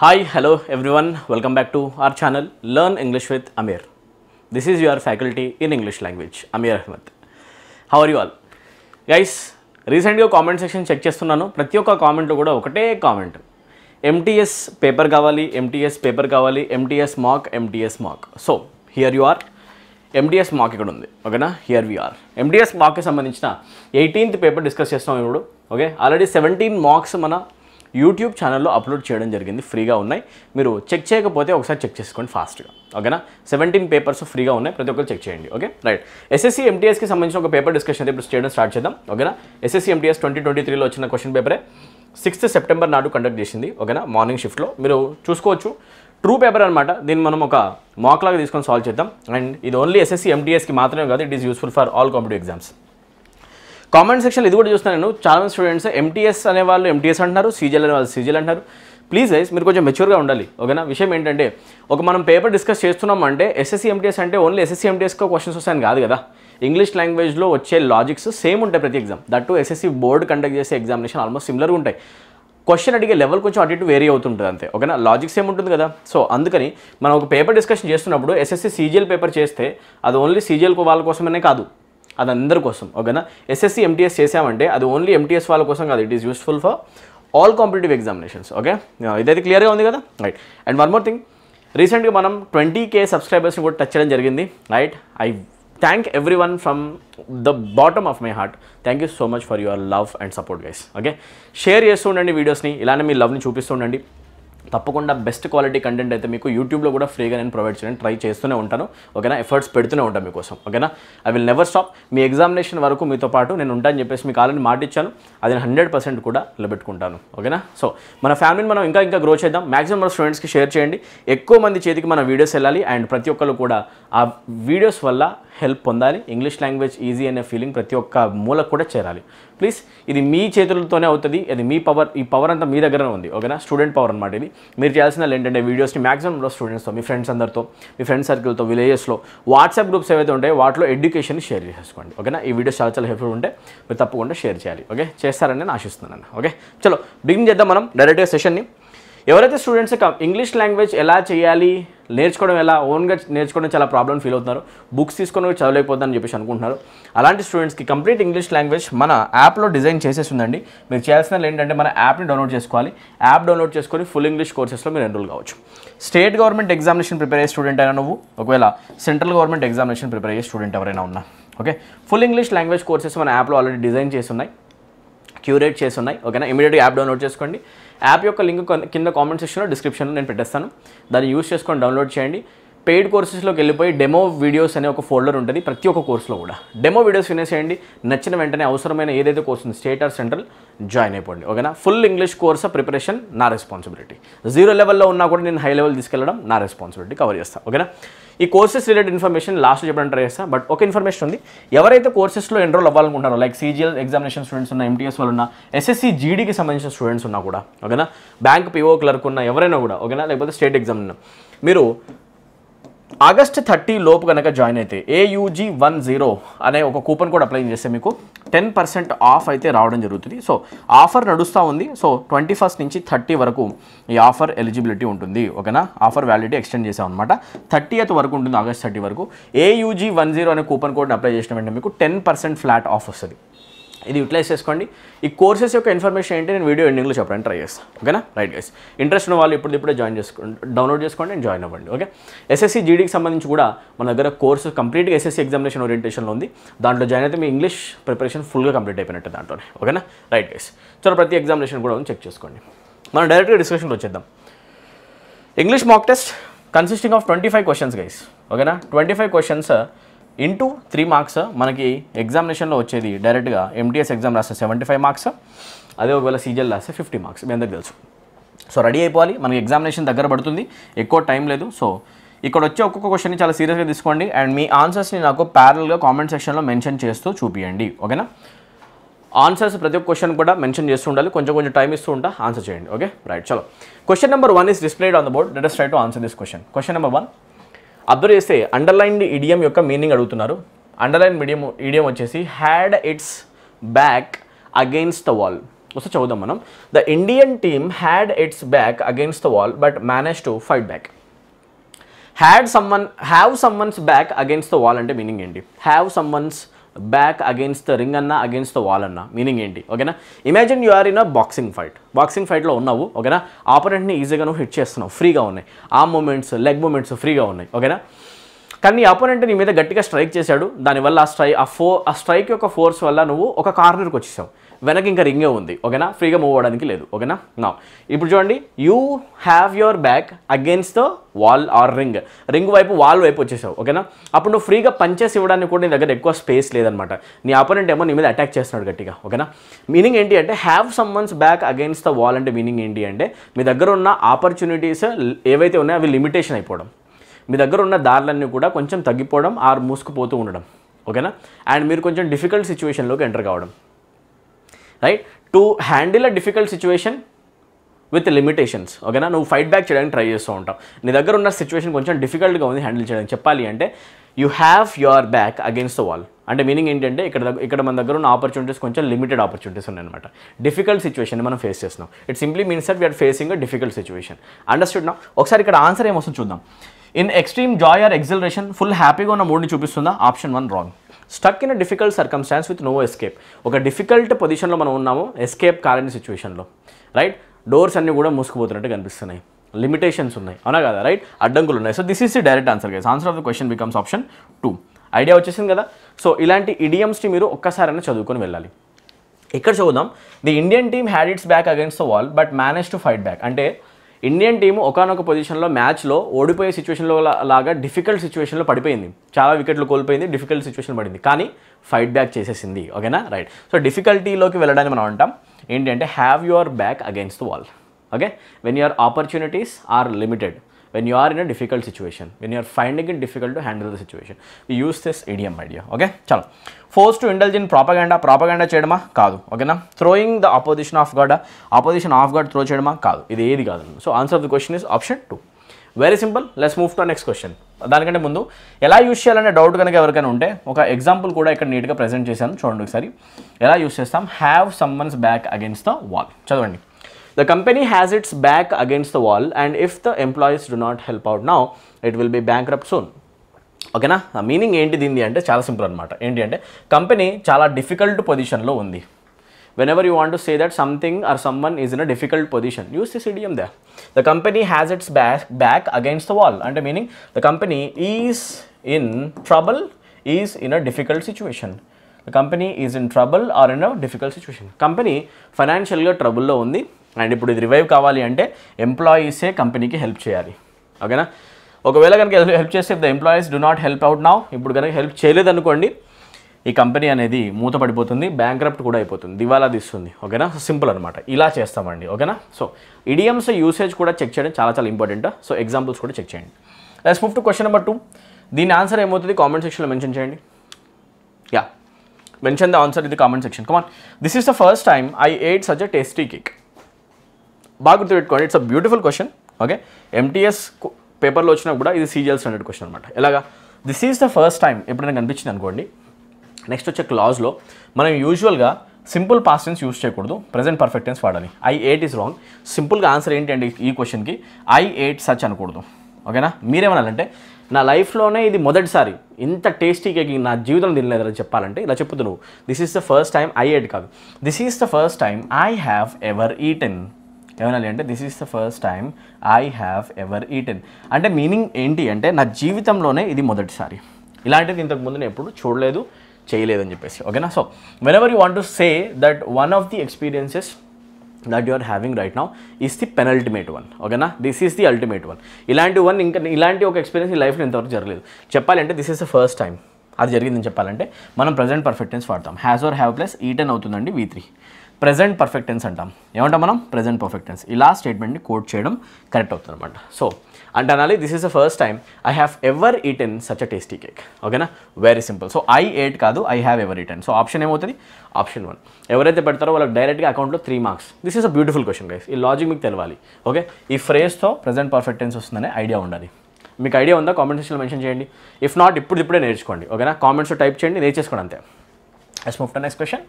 Hi, hello everyone. Welcome back to our channel Learn English with Amir. This is your faculty in English language, Amir Ahmed. How are you all? Guys, recently comment section check చేస్తున్నాను. ప్రతి ఒక్క comment లో కూడా ఒకటే comment. MTS paper కావాలి, MTS paper కావాలి, MTS mock. So here you are. MTS mock ఇక్కడ ఉంది. ఓకేనా? Here we are. MTS mock కి సంబంధించిన 18th పేపర్ డిస్కస్ చేస్తాం ఇప్పుడు. ఓకే? ఆల్రెడీ 17 మార్క్స్ మన యూట్యూబ్ ఛానల్లో అప్లోడ్ చేయడం జరిగింది, ఫ్రీగా ఉన్నాయి. మీరు చెక్ చేయకపోతే ఒకసారి చెక్ చేసుకోండి ఫాస్ట్గా. ఓకేనా? 17 పేపర్స్ ఫ్రీగా ఉన్నాయి, ప్రతి ఒక్కరు చెక్ చేయండి. Okay, right. SSC MTSకి సంబంధించిన ఒక పేపర్ డిస్కషన్ ఇప్పుడు చేయడం స్టార్ట్ చేద్దాం. ఓకేనా? SSC MTS 2023లో వచ్చిన క్వశ్చన్ పేపరే 6th సెప్టెంబర్ నాడు కండక్ట్ చేసింది. ఓకేనా? మార్నింగ్ షిఫ్ట్లో మీరు చూసుకోవచ్చు. ట్రూ పేపర్ అనమాట. దీన్ని మనం ఒక మాక్ లాగా తీసుకొని సాల్వ్ చేద్దాం. అండ్ ఇది ఓన్లీ SSC MTSకి మాత్రమే కాదు, it is useful for all competitive exams. Comment section ఇది కూడా చూస్తున్నాను నేను. చాలా మంది స్టూడెంట్స్ MTS అనేవాళ్ళు MTS అంటున్నారు, CGL అనే వాళ్ళు CGL అంటారు. ప్లీజ్ గైస్, మీరు కొంచెం మెచ్యూర్గా ఉండాలి. ఓకేనా? విషయం ఏంటంటే ఒక మనం పేపర్ డిస్కస్ చేస్తున్నాం అంటే SSC MTS అంటే ఓన్లీ SSC MTSకో క్వశ్చన్స్ వస్తాయని కాదు కదా. ఇంగ్లీష్ లాంగ్వేజ్లో వచ్చే లాజిక్స్ సేమ్ ఉంటాయి ప్రతి exam. That to SSC board conduct చేసే ఎగ్జామినేషన్ ఆల్మోస్ట్ సిమిలర్గా ఉంటాయి. క్వశ్చన్ అడిగే లెవెల్ కొంచెం అటు ఇటు వేరీ అవుతుంటుంది అంతే. ఓకేనా? లాజిక్స్ ఏముంటుంది కదా. సో అందుకని మనం ఒక పేపర్ డిస్కషన్ చేస్తున్నప్పుడు SSC CGL పేపర్ చేస్తే అది ఓన్లీ CGL వాళ్ళ కోసమనే కాదు, అది అందరి కోసం. ఓకేనా? SSC MTS చేసామంటే అది ఓన్లీ MTS వాళ్ళ కోసం కాదు, it is useful for all competitive examinations. Okay, ఇదైతే క్లియర్గా ఉంది కదా. Right. And one more thing, రీసెంట్గా మనం 20K సబ్స్క్రైబర్స్ని కూడా టచ్ చేయడం జరిగింది. Right. I thank every one from the bottom of my heart. Thank you so much for your love and support guys. Okay, share చేస్తూ ఉండండి వీడియోస్ని, ఇలానే మీ లవ్ని చూపిస్తూ ఉండండి. తప్పకుండా బెస్ట్ క్వాలిటీ కంటెంట్ అయితే మీకు యూట్యూబ్లో కూడా ఫ్రీగా నేను ప్రొవైడ్ చేయడానికి ట్రై చేస్తూనే ఉంటాను. ఓకేనా? ఎఫర్ట్స్ పెడుతూనే ఉంటాను మీకోసం. ఓకేనా? I will never stop. Me examination వరకు మీతో పాటు నేను ఉంటానని చెప్పేసి మీకు ఆల్రెడీ మాట ఇచ్చాను, అది 100% కూడా నిలబెట్టుకుంటాను. ఓకేనా? సో మన ఫ్యామిలీని మనం ఇంకా గ్రో చేద్దాం. మ్యాక్సిమం మన స్టూడెంట్స్కి షేర్ చేయండి. ఎక్కువ మంది చేతికి మన వీడియోస్ వెళ్ళాలి అండ్ ప్రతి ఒక్కరు కూడా ఆ వీడియోస్ వల్ల హెల్ప్ పొందాలి. ఇంగ్లీష్ లాంగ్వేజ్ ఈజీ అనే ఫీలింగ్ ప్రతి ఒక్క మూలకు కూడా చేరాలి. ప్లీజ్, ఇది మీ చేతులతోనే అవుతుంది. అది మీ పవర్, ఈ పవర్ అంతా మీ దగ్గరనే ఉంది. ఓకేనా? స్టూడెంట్ పవర్ అనమాట ఇది. మీరు చేయాల్సిన ఏంటంటే వీడియోస్ని మ్యాక్సిమంలో స్టూడెంట్స్తో, మీ ఫ్రెండ్స్ అందరితో, మీ ఫ్రెండ్స్ సర్కిల్తో, విలేజెస్లో వాట్సాప్ గ్రూప్స్ ఏవైతే ఉంటాయో వాటిలో ఎడ్యుకేషన్ని షేర్ చేసేసుకోండి. ఓకేనా? ఈ వీడియోస్ చాలా హెల్ప్ఫుల్ ఉంటే మీరు తప్పకుండా షేర్ చేయాలి. ఓకే, చేస్తారని నేను ఆశిస్తున్నాను. ఓకే, చలో బిగిన్ చేద్దాం మనం డైరెక్ట్గా సెషన్ని. ఎవరైతే స్టూడెంట్స్ ఇంగ్లీష్ లాంగ్వేజ్ ఎలా చేయాలి, నేర్చుకోవడం ఎలా, ఓన్గా నేర్చుకోవడం చాలా ప్రాబ్లమ్ ఫీల్ అవుతున్నారు, బుక్స్ తీసుకొని చదవలేకపోతుందని చెప్పేసి అనుకుంటున్నారు, అలాంటి స్టూడెంట్స్కి కంప్లీట్ ఇంగ్లీష్ లాంగ్వేజ్ మన యాప్లో డిజైన్ చేసేసి ఉందండి. మీరు చేయాల్సిన ఏంటంటే మన యాప్ని డౌన్లోడ్ చేసుకోవాలి. యాప్ డౌన్లోడ్ చేసుకొని ఫుల్ ఇంగ్లీష్ కోర్సెస్లో మీరు ఎన్రోల్ కావచ్చు. స్టేట్ గవర్నమెంట్ ఎగ్జామినేషన్ ప్రిపేర్ అయ్యే స్టూడెంట్ అయినా నువ్వు, ఒకవేళ సెంట్రల్ గవర్నమెంట్ ఎగ్జామినేషన్ ప్రిపేర్ అయ్యే స్టూడెంట్ ఎవరైనా ఉన్నా, okay, full English language courses మన యాప్లో ఆల్రెడీ డిజైన్ చేసి ఉన్నాయి, క్యూరేట్ చేసి ఉన్నాయి. ఓకేనా? ఇమీడియట్గా యాప్ డౌన్లోడ్ చేసుకోండి. యాప్ యొక్క లింక్ కింద కామెంట్ సెక్షన్లో, డిస్క్రిప్షన్లో నేను పెట్టేస్తాను. దాన్ని యూస్ చేసుకొని డౌన్లోడ్ చేయండి. పెయిడ్ కోర్సెస్లోకి వెళ్ళిపోయి డెమో వీడియోస్ అనే ఒక ఫోల్డర్ ఉంటుంది ప్రతి ఒక్క కోర్సులో కూడా. డెమో వీడియోస్ వినేసేయండి. నచ్చిన వెంటనే అవసరమైన ఏదైతే కోర్స్ ఉంది, స్టేట్ ఆర్ సెంట్రల్, జాయిన్ అయిపోండి. ఓకేనా? ఫుల్ ఇంగ్లీష్ కోర్స్ ప్రిపరేషన్ నా రెస్పాన్సిబిలిటీ. 0 లెవెల్లో ఉన్నా కూడా నేను హై లెవెల్ తీసుకెళ్ళడం నా రెస్పాన్సిబిలిటీ, కవర్ చేస్తాను. ఓకేనా? ఈ కోర్సెస్ రిలేటెడ్ ఇన్ఫర్మేషన్ లాస్ట్ చెప్పడానికి ట్రై చేస్తాను. బట్ ఒక ఇన్ఫర్మేషన్ ఉంది, ఎవరైతే కోర్సెస్లో ఎన్రోల్ అవ్వాలనుకుంటారో, లైక్ CGL ఎగ్జామినేషన్ స్టూడెంట్స్ ఉన్న, MTS వాళ్ళు ఉన్న, SSC GDకి సంబంధించిన స్టూడెంట్స్ ఉన్నా కూడా, ఓకేనా, బ్యాంక్ PO క్లర్క్ ఉన్న ఎవరైనా కూడా, ఓకేనా, లేకపోతే స్టేట్ ఎగ్జామ్ ఉన్నా, మీరు ఆగస్ట్ 30 లోపు కనుక జాయిన్ అయితే AUG10 అనే ఒక కూపన్ కోడ్ అప్లై చేస్తే మీకు 10% ఆఫ్ అయితే రావడం జరుగుతుంది. సో ఆఫర్ నడుస్తూ ఉంది. సో 21st నుంచి 30 వరకు ఈ ఆఫర్ ఎలిజిబిలిటీ ఉంటుంది. ఓకేనా? ఆఫర్ వ్యాలిడిటీ ఎక్స్టెండ్ చేసాం అనమాట. 30th వరకు ఉంటుంది, ఆగస్ట్ 30 వరకు. AUG10 అనే కూపన్ కోడ్ని అప్లై చేసిన వెంటనే మీకు 10% ఫ్లాట్ ఆఫ్ వస్తుంది. ఇది యూటిలైజ్ చేసుకోండి. ఈ కోర్సెస్ యొక్క ఇన్ఫర్మేషన్ ఏంటి నేను వీడియో ఎండింగ్లో చెప్పడానికి ట్రై చేస్తాను. ఓకేనా? రైట్ గైస్, ఇంట్రెస్ట్ ఉన్న వాళ్ళు ఇప్పుడే జాయిన్ చేసుకోండి, డౌన్లోడ్ చేసుకోండి అండ్ జాయిన్ అవ్వండి. ఓకే, SSC GDకి సంబంధించి కూడా మన దగ్గర కోర్సు కంప్లీట్గా SSC ఎగ్జామినేషన్ ఓరియంటేషన్లో ఉంది. దాంట్లో జాయిన్ అయితే మీ ఇంగ్లీష్ ప్రిపరేషన్ ఫుల్గా కంప్లీట్ అయిపోయినట్టు దాంట్లోనే. ఓకేనా? రైట్ గైస్, చలో ప్రతి ఎగ్జామినేషన్ కూడా చెక్ చేసుకోండి. మనం డైరెక్ట్గా డిస్కషన్కి వచ్చేద్దాం. English mock test consisting of 25 questions guys. ఓకేనా? 25 క్వశ్చన్స్ ఇంటూ 3 మార్క్స్. మనకి ఎగ్జామినేషన్లో వచ్చేది డైరెక్ట్గా MTS ఎగ్జామ్ రాస్తే 75 మార్క్స్, అదే ఒకవేళ CGL రాస్తే 50 మార్క్స్. మీ అందరికి తెలుసు. సో రెడీ అయిపోవాలి, మనకి ఎగ్జామినేషన్ దగ్గర పడుతుంది, ఎక్కువ టైం లేదు. సో ఇక్కడ వచ్చే ఒక్కొక్క క్వశ్చన్ని చాలా సీరియస్గా తీసుకోండి అండ్ మీ ఆన్సర్స్ని నాకు ప్యారల్గా కామెంట్ సెక్షన్లో మెన్షన్ చేస్తూ చూపియండి. ఓకేనా? ఆన్సర్స్ ప్రతి ఒక్క క్వశ్చన్ కూడా మెన్షన్ చేస్తూ ఉండాలి, కొంచెం టైం ఇస్తూ ఉంటా, ఆన్సర్ చేయండి. Okay, right. చలో, question number 1 is displayed on the board. Let us try to answer this question. Question number 1 observe చేస్తే అండర్లైన్డ్ ఇడియం యొక్క మీనింగ్ అడుగుతున్నారు. అండర్లైన్ ఇడియం వచ్చేసి had its back against the wall. So చదువుదాం మనం. The Indian team had its back against the wall but manage to fight back. Have someone's back against the wall అంటే meaning ఏంటి? Have someone's back against the ring అన్న against the wall అన్న meaning ఏంటి? ఓకేనా, imagine you are in a boxing ఫైట్లో ఉన్నావు. ఓకేనా, ఆపోనెంట్ని ఈజీగా నువ్వు హిట్ చేస్తున్నావు, ఫ్రీగా ఉన్నాయి, ఆర్మ్ మూమెంట్స్, లెగ్ మూమెంట్స్ ఫ్రీగా ఉన్నాయి. ఓకేనా, కానీ నీ అపోనెంట్ నీ మీద గట్టిగా స్ట్రైక్ చేశాడు. దానివల్ల ఆ స్ట్రైక్ యొక్క ఫోర్స్ వల్ల నువ్వు ఒక కార్నర్కి వచ్చేసావు, వెనక ఇంకా రింగే ఉంది. ఓకేనా, ఫ్రీగా మూవ్ అవ్వడానికి లేదు. ఓకేనా, నా ఇప్పుడు చూడండి, you have your back against the wall or ring వైపు, వాల్ వైపు వచ్చేసావు. ఓకేనా, అప్పుడు నువ్వు ఫ్రీగా పంచెస్ ఇవ్వడానికి కూడా నీ దగ్గర ఎక్కువ స్పేస్ లేదనమాట. నీ అపోనెంట్ ఏమో నీ మీద అటాక్ చేస్తున్నాడు గట్టిగా. ఓకేనా, మీనింగ్ ఏంటి అంటే have someone's back against the wall అంటే మీనింగ్ ఏంటి అంటే మీ దగ్గర ఉన్న ఆపర్చునిటీస్ ఏవైతే ఉన్నాయో అవి లిమిటేషన్ అయిపోవడం, మీ దగ్గర ఉన్న దారులన్నీ కూడా కొంచెం తగ్గిపోవడం ఆర్ మూసుకుపోతూ ఉండడం. ఓకేనా, అండ్ మీరు కొంచెం డిఫికల్ట్ సిచ్యువేషన్లోకి ఎంటర్ కావడం. Right, to handle a difficult situation with limitations. ఓకేనా, నువ్వు ఫైట్ బ్యాక్ చేయడానికి ట్రై చేస్తూ ఉంటావు. నీ దగ్గర ఉన్న సిచ్యువేషన్ కొంచెం డిఫికల్ట్గా ఉంది హ్యాండిల్ చేయడానికి. చెప్పాలి అంటే you have your back against the wall అంటే మీనింగ్ ఏంటంటే ఇక్కడ మన దగ్గర ఉన్న ఆపర్చునిటీస్ కొంచెం లిమిటెడ్ ఆపర్చునిటీస్ ఉన్నాయన్నమాట. డిఫికల్ట్ సిచ్యువేషన్ మనం ఫేస్ చేస్తున్నాం. It simply means that we are facing a difficult situation. Understood నా? ఒకసారి ఇక్కడ ఆన్సర్ ఏమొస్తుంది చూద్దాం. In extreme joy or exhilaration, full హ్యాపీగా ఉన్న మూడ్ని చూపిస్తుందా? Option 1 wrong. Stuck in a difficult circumstance with no escape, ఒక డిఫికల్ట్ పొజిషన్లో మనం ఉన్నాము, ఎస్కేప్ కాలేని సిచ్యువేషన్లో. రైట్, డోర్స్ అన్నీ కూడా మూసుకుపోతున్నట్టు కనిపిస్తున్నాయి, లిమిటేషన్స్ ఉన్నాయి, అవునా కదా? రైట్, అడ్డంకులు ఉన్నాయి. So this is the direct answer guys. Answer of the question becomes option 2. Idea వచ్చేసింది కదా? సో ఇలాంటి ఇడియమ్స్ని మీరు ఒక్కసారైనా చదువుకొని వెళ్ళాలి. ఇక్కడ చూద్దాం, the Indian team had its back against the wall but manage to fight back అంటే ఇండియన్ టీము ఒకనొక పొజిషన్లో మ్యాచ్లో ఓడిపోయే సిచ్యువేషన్లో లాగా డిఫికల్ట్ సిచ్యువేషన్లో పడిపోయింది, చాలా వికెట్లు కోల్పోయింది, డిఫికల్ట్ సిచ్యువేషన్ పడింది, కానీ ఫైట్ బ్యాక్ చేసేసింది. ఓకేనా, రైట్. సో డిఫికల్టీలోకి వెళ్ళడానికి మనం అంటాం ఏంటి అంటే have your back against the wall. Okay, when your opportunities are limited, when you are in a difficult situation, when you are finding it difficult to handle the situation, we use this idiom idea. Okay, chalo. Forced to indulge in propaganda చేయడమా? కాదు. ఓకేనా, throwing the opposition off guard throw చేయడమా? కాదు. ఇది ఏది కాదు. So answer of the question is option 2. Very simple. Let's move to next question. దానికంటే ముందు ఎలా యూస్ చేయాలనే డౌట్ కనుక ఎవరికైనా ఉంటే ఒక ఎగ్జాంపుల్ కూడా ఇక్కడ నీట్గా ప్రెజెంట్ చేశాను, చూడండి ఒకసారి. ఎలా యూస్ చేస్తాం? Have someone's back against the wall. చదవండి. The company has its back against the wall and if the employees do not help out now, it will be bankrupt soon. ఓకేనా, మీనింగ్ ఏంటి దీన్ని అంటే చాలా సింపుల్ అనమాట. ఏంటి అంటే కంపెనీ చాలా డిఫికల్ట్ పొజిషన్లో ఉంది. whenever you want to say that something or someone is in a difficult position, use this idiom there. The company has its back against the wall అంటే meaning the company is in trouble, is in a difficult situation. The company is in trouble or in a difficult situation. Company ఫైనాన్షియల్గా ట్రబుల్లో ఉంది and ఇప్పుడు ఇది revive కావాలి అంటే ఎంప్లాయీసే కంపెనీకి help చేయాలి. ఓకేనా, ఒకవేళ కనుక హెల్ప్ చేస్తే the employees do not help out now, ఇప్పుడు కనుక హెల్ప్ చేయలేదనుకోండి ఈ కంపెనీ అనేది మూత పడిపోతుంది, బ్యాంక్రప్ట్ కూడా అయిపోతుంది, దివాలా తీస్తుంది. ఓకేనా, సింపుల్ అనమాట. ఇలా చేస్తామండి. ఓకేనా, సో ఇడియమ్స్ యూసేజ్ కూడా చెక్ చేయడం చాలా చాలా ఇంపార్టెంట్. సో ఎగ్జాంపుల్స్ కూడా చెక్ చేయండి. Let's move to question number 2. దీని ఆన్సర్ ఏమవుతుంది కామెంట్ సెక్షన్లో మెన్షన్ చేయండి. Yeah, mention the answer in the comment section. Come on. This is the first time I eight such a tasty cake. బాగా గుర్తుపెట్టుకోండి, it's a beautiful question. Okay, MTS పేపర్లో వచ్చినా కూడా ఇది సీజీఎల్ స్టాండర్డ్ క్వశ్చన్ అనమాట. ఎలాగా? This is the first time ఎప్పుడైనా కనిపించింది అనుకోండి, నెక్స్ట్ వచ్చే క్లాజ్లో మనం యూజువల్గా సింపుల్ పాస్ట్ టెన్స్ యూజ్ చేయకూడదు, ప్రెజెంట్ పర్ఫెక్ట్ టెన్స్ వాడాలి. I eight is wrong. సింపుల్గా ఆన్సర్ ఏంటి అంటే ఈ క్వశ్చన్కి ఐ ఎయిట్ సచ్ అనకూడదు. ఓకేనా, మీరేమనాలంటే నా లైఫ్లోనే ఇది మొదటిసారి ఇంత టేస్టీ కేక్ నా జీవితంలో తినలేదని చెప్పాలంటే ఇలా చెప్పుతూ నువ్వు this is the first time I ate కాదు, this is the first time I have ever eaten. ఏమనాలి అంటే this is the first time I have ever eaten అంటే మీనింగ్ ఏంటి అంటే నా జీవితంలోనే ఇది మొదటిసారి, ఇలాంటిది ఇంతకుముందు నేను ఎప్పుడు చూడలేదు, చేయలేదని చెప్పేసి. ఓకేనా, so whenever you want to say that one of the experiences that you are having right now is the penultimate one. ఓకేనా, this is the ultimate one. ఇలాంటి ఒక ఎక్స్పీరియన్స్ ఈ లైఫ్లో ఇంతవరకు జరగలేదు. చెప్పాలంటే this is the first time అది జరిగిందని చెప్పాలంటే మనం ప్రజెంట్ పర్ఫెక్ట్ టెన్స్ వాడతాం. Has or have plus eaten అవుతుందండి V3. ప్రెజెంట్ పర్ఫెక్ట్ టెన్స్ అంటాం. ఏమంటాం మనం? Present perfect tense. ఇలా స్టేట్మెంట్ని కోట్ చేయడం కరెక్ట్ అవుతుంది అనమాట. సో అంటే అనాలి this is the first time I have ever eaten such a tasty cake. ఓకేనా, very simple. So I ate కాదు, I have ever eaten. So option ఏమవుతుంది? ఆప్షన్ 1. ఎవరైతే పెడతారో వాళ్ళకి డైరెక్ట్గా అకౌంట్లో 3 marks. This is a beautiful question guys. ఈ logic మీకు తెలవాలి. ఓకే, ఈ ఫ్రేజ్తో ప్రెజెంట్ పర్ఫెక్ట్ టెన్స్ వస్తుందనే ఐడియా ఉండాలి. మీకు ఐడియా ఉందా? కామెంట్ సెక్షన్లో మెన్షన్ చేయండి. ఇఫ్ నాట్ ఇప్పుడే నేర్చుకోండి. ఓకేనా, కామెంట్స్లో టైప్ చేయండి, నేర్చేసుకోండి అంతే. Let's move to next question.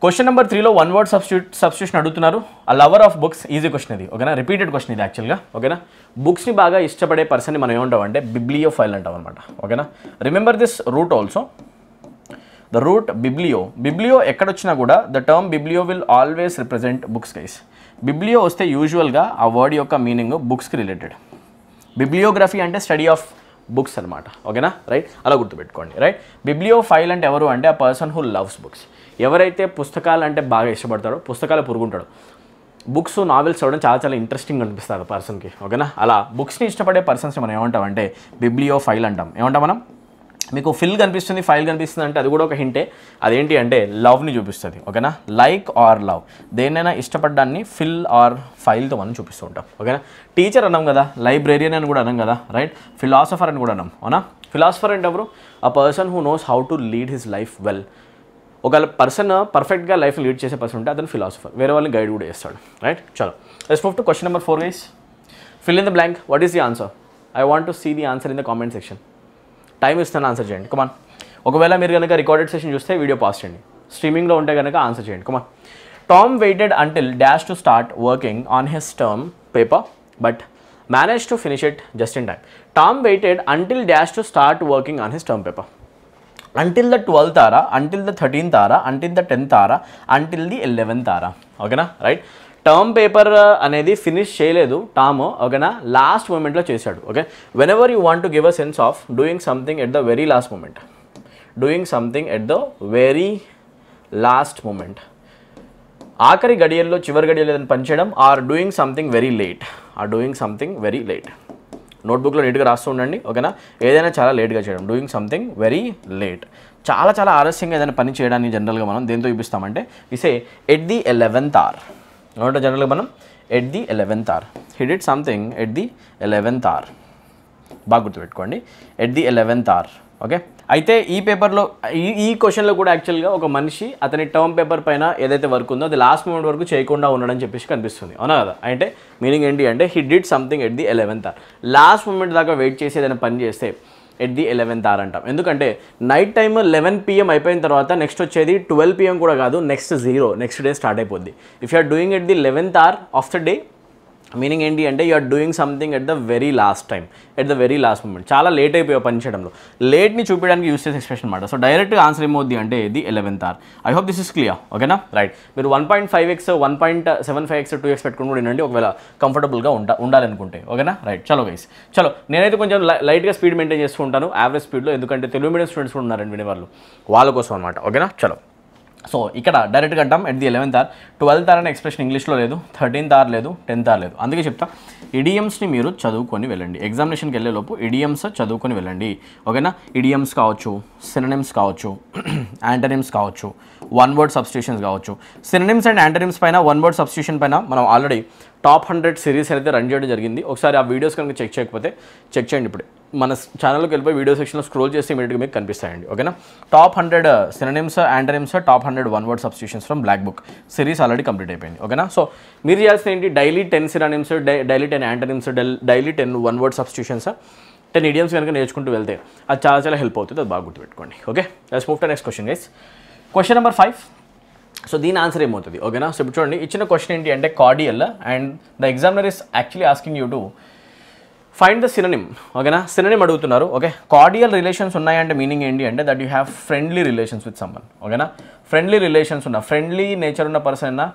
Question number 3లో వన్ వర్డ్ సబ్స్టిట్యూషన్ అడుగుతున్నారు. A lover of books easy question ఇది, ఓకేనా. రిపీటెడ్ క్వశ్చన్ ఇది యాక్చువల్గా, ఓకేనా. బుక్స్ని బాగా ఇష్టపడే పర్సన్ని మనం ఏమంటాం అంటే బిబ్లియోఫైల్ అంటాం అనమాట, ఓకేనా. Remember this root also, the root biblio ఎక్కడొచ్చినా కూడా the term biblio will always represent books guys. Biblio వస్తే యూజువల్గా ఆ వర్డ్ యొక్క మీనింగ్ బుక్స్కి రిలేటెడ్. బిబ్లియోగ్రఫీ అంటే స్టడీ ఆఫ్ బుక్స్ అనమాట, ఓకేనా, రైట్. అలా గుర్తుపెట్టుకోండి, రైట్. బిబ్లియోఫైల్ అంటే ఎవరు అంటే ఆ పర్సన్ హూ లవ్స్ బుక్స్. ఎవరైతే పుస్తకాలు అంటే బాగా ఇష్టపడతాడో, పుస్తకాలు పురుగుంటాడో, బుక్స్ నావెల్స్ చదవడం చాలా చాలా ఇంట్రెస్టింగ్ అనిపిస్తుంది పర్సన్కి, ఓకేనా. అలా బుక్స్ని ఇష్టపడే పర్సన్స్ని మనం ఏమంటాం అంటే బిబ్లియోఫైల్ అంటాం. ఏమంటాం మనం? మీకు ఫిల్ కనిపిస్తుంది, ఫైల్ కనిపిస్తుంది అంటే అది కూడా ఒక హింటే. అదేంటి అంటే లవ్ని చూపిస్తుంది, ఓకేనా. లైక్ ఆర్ లవ్, దేన్నైనా ఇష్టపడ్డాన్ని ఫిల్ ఆర్ ఫైల్తో మనం చూపిస్తూ ఉంటాం, ఓకేనా. టీచర్ అన్నాం కదా, లైబ్రేరియన్ అని కూడా అన్నాం కదా, రైట్. ఫిలాసఫర్ అని కూడా అన్నాం, అవునా. ఫిలాసఫర్ అంటే ఎవరు? A person who knows how to lead his life well. ఒక పర్సన్ పర్ఫెక్ట్గా లైఫ్ లీడ్ చేసే పర్సన్ ఉంటే అతను ఫిలాసఫర్, వేరే వాళ్ళని గైడ్ కూడా చేస్తాడు, రైట్. చలో let's move to question number 4 guys. Fill in the blank. What is the answer? I want to see the answer in the comment section. Time ఇస్తాను, answer చేయండి, కమాన్. ఒకవేళ మీరు కనుక రికార్డెడ్ సెషన్ చూస్తే video pass చేయండి, స్ట్రీమింగ్లో ఉంటే కనుక ఆన్సర్ చేయండి, come on. Tom waited until dash to start working on his term paper but manage to finish it just in time. Tom waited until dash to start working on his term paper. Until the 12th hour, until the 13th hour, until the 10th hour, until the 11th hour, ఓకేనా, right. Term paper అనేది finish చేయలేదు Tom, ఓకేనా, last మూమెంట్లో చేశాడు, okay. Whenever you want to give a sense of doing something at the very last moment, doing something at the very last moment, ఆఖరి గడియల్లో చివరి గడియలు ఏదైనా పనిచేయడం, or doing something very late, or doing something very late. నోట్బుక్లో నీట్గా రాస్తూ ఉండండి, ఓకేనా. ఏదైనా చాలా లేట్గా చేయడం, డూయింగ్ సంథింగ్ వెరీ లేట్. చాలా చాలా ఆలస్యంగా ఏదైనా పని చేయడాన్ని జనరల్గా మనం దేంతో చూపిస్తామంటే ఇసే ఎట్ ది 11th hour. ఏమంటే జనరల్గా మనం at the 11th hour. He did something at the 11th hour. బాగా గుర్తుపెట్టుకోండి, at the 11th hour, okay. అయితే ఈ పేపర్లో ఈ క్వశ్చన్లో కూడా యాక్చువల్గా ఒక మనిషి అతని టర్మ్ పేపర్ పైన ఏదైతే వర్క్ ఉందో అది లాస్ట్ మూమెంట్ వరకు చేయకుండా ఉండడం చెప్పేసి కనిపిస్తుంది, అవునా కదా. అంటే మీనింగ్ ఏంటి అంటే he did something at the 11th hour. Last moment దాకా వెయిట్ చేసి ఏదైనా పని చేస్తే ఎట్ ది 11th hour అంటాం. ఎందుకంటే నైట్ టైమ్ 11 PM అయిపోయిన తర్వాత నెక్స్ట్ వచ్చేది 12 PM కూడా కాదు, నెక్స్ట్ 0, నెక్స్ట్ డే స్టార్ట్ అయిపోద్ది. If you are doing at the 11th hour of the day, meaning ఏంటి అంటే you are doing something at the very last time, at the very last moment. చాలా late అయిపోయా పని చేయడంలో, లేట్ని చూపించడానికి use చేసే expression అనమాట. సో డైరెక్ట్గా ఆన్సర్ ఏమవుద్ది అంటే the 11th hour. I hope this is clear, ఓకేనా, రైట్. మీరు 1.5x 1.75x 2x పెట్టుకుని కూడా వినండి ఒకవేళ కంఫర్టబుల్గా ఉండాలనుకుంటే, ఓకేనా, రైట్. చలో గైస్, చలో. నేనైతే కొంచెం లైట్గా స్పీడ్ మెయింటైన్ చేస్తూ ఉంటాను, యావరేజ్ స్పీడ్లో, ఎందుకంటే తెలుగు మీడియం స్టూడెంట్స్ కూడా ఉన్నారండి వినేవాళ్ళు, వాళ్ళ కోసం అనమాట, ఓకేనా. చలో. సో ఇక్కడ డైరెక్ట్గా అంటాం at the 11th hour. 12th hour అనే ఎక్స్ప్రెషన్ ఇంగ్లీష్లో లేదు, 13th hour లేదు, 10th hour లేదు. అందుకే చెప్తా, ఇడియమ్స్ని మీరు చదువుకొని వెళ్ళండి. ఎగ్జామినేషన్కి వెళ్ళేలోపు ఇడియమ్స్ చదువుకొని వెళ్ళండి, ఓకేనా. ఇడియమ్స్ కావచ్చు, సినోనిమ్స్ కావచ్చు, యాంటనిమ్స్ కావచ్చు, వన్ వర్డ్ సబ్స్టిట్యూషన్స్ కావచ్చు. సినోనిమ్స్ అండ్ యాంటనిమ్స్ పైన, వన్ వర్డ్ సబ్స్టిట్యూషన్ పైన మనం ఆల్రెడీ టాప్ 100 సిరీస్ అయితే రన్ చేయడం జరిగింది. ఒకసారి ఆ వీడియోస్ కనుక చెక్ చేయకపోతే చెక్ చేయండి. ఇప్పుడు మన ఛానల్కి వెళ్ళిపోయి వీడియో సెక్షన్లో స్క్రోల్ చేస్తే ఇమీడియట్గా మీకు కనిపిస్తాయండి, ఓకేనా. Top 100 synonyms, antonyms, top 100 one word substitutions from black book series already complete అయిపోయింది, ఓకేనా. సో మీరు చేయాల్సిన ఏంటి, daily 10 synonyms, daily 10 antonyms, daily 10 one word substitutions, 10 idioms కనుక నేర్చుకుంటూ వెళ్తే అది చాలా చాలా హెల్ప్ అవుతుంది, అది బాగా గుర్తుపెట్టుకోండి, okay. Let's move to next question guys. Question number 5. So దీని ఆన్సర్ ఏమవుతుంది, ఓకేనా. సో ఇప్పుడు చూడండి, ఇచ్చిన క్వశ్చన్ ఏంటి అంటే cordial, and the examiner is actually asking you to find the synonym, ఓకేనా. సినోనిమ్ అడుగుతున్నారు, ఓకే. కార్డియల్ రిలేషన్స్ ఉన్నాయంటే మీనింగ్ ఏంటి అంటే that you have friendly relations with someone, ఓకేనా. ఫ్రెండ్లీ రిలేషన్స్ ఉన్న, ఫ్రెండ్లీ నేచర్ ఉన్న పర్సన్ అయినా,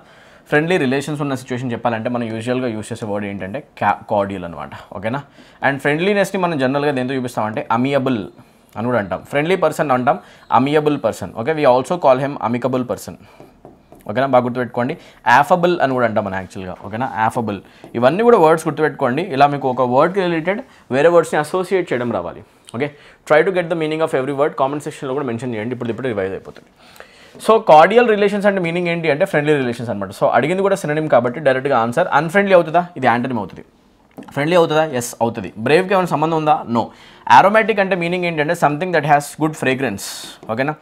ఫ్రెండ్లీ రిలేషన్స్ ఉన్న సిచ్యువేషన్ చెప్పాలంటే మనం యూజువల్గా యూస్ చేసే వర్డ్ ఏంటంటే కార్డియల్ అనమాట, ఓకేనా. అండ్ ఫ్రెండ్లీనెస్ని మనం జనరల్గా దేంతో చూపిస్తామంటే అమియబుల్ అని కూడా అంటాం. ఫ్రెండ్లీ పర్సన్ అంటాం, amiable person, okay. We also call him amicable person, ఓకేనా. బాగా గుర్తుపెట్టుకోండి. యాఫబుల్ అని కూడా అంటాం మనం యాక్చువల్గా, ఓకేనా. యాఫబుల్, ఇవన్నీ కూడా వర్డ్స్ గుర్తుపెట్టుకోండి. ఇలా మీకు ఒక వర్డ్కి రిలేటెడ్ వేరే వర్డ్స్ని అసోసియేట్ చేయడం రావాలి, okay. Try to get the meaning of every word. Comment సెక్షన్లో కూడా మెన్షన్ చేయండి, ఇప్పుడు రివైజ్ అయిపోతుంది. సో కార్డియల్ రిలేషన్స్ అంటే మీనింగ్ ఏంటి అంటే ఫ్రెండ్లీ రిలేషన్స్ అనమాట. సో అడిగింది కూడా సినోనిమ్ కాబట్టి డైరెక్ట్గా ఆన్సర్ అన్ఫ్రెండ్లీ అవుతుందా, ఇది యాంటనిమ్ అవుతుంది. ఫ్రెండ్లీ అవుతుందా, ఎస్ అవుతుంది. బ్రేవ్కి ఏమైనా సంబంధం ఉందా, నో. ఆరోమాటిక్ అంటే మీనింగ్ ఏంటంటే something that has good fragrance, ఓకేనా.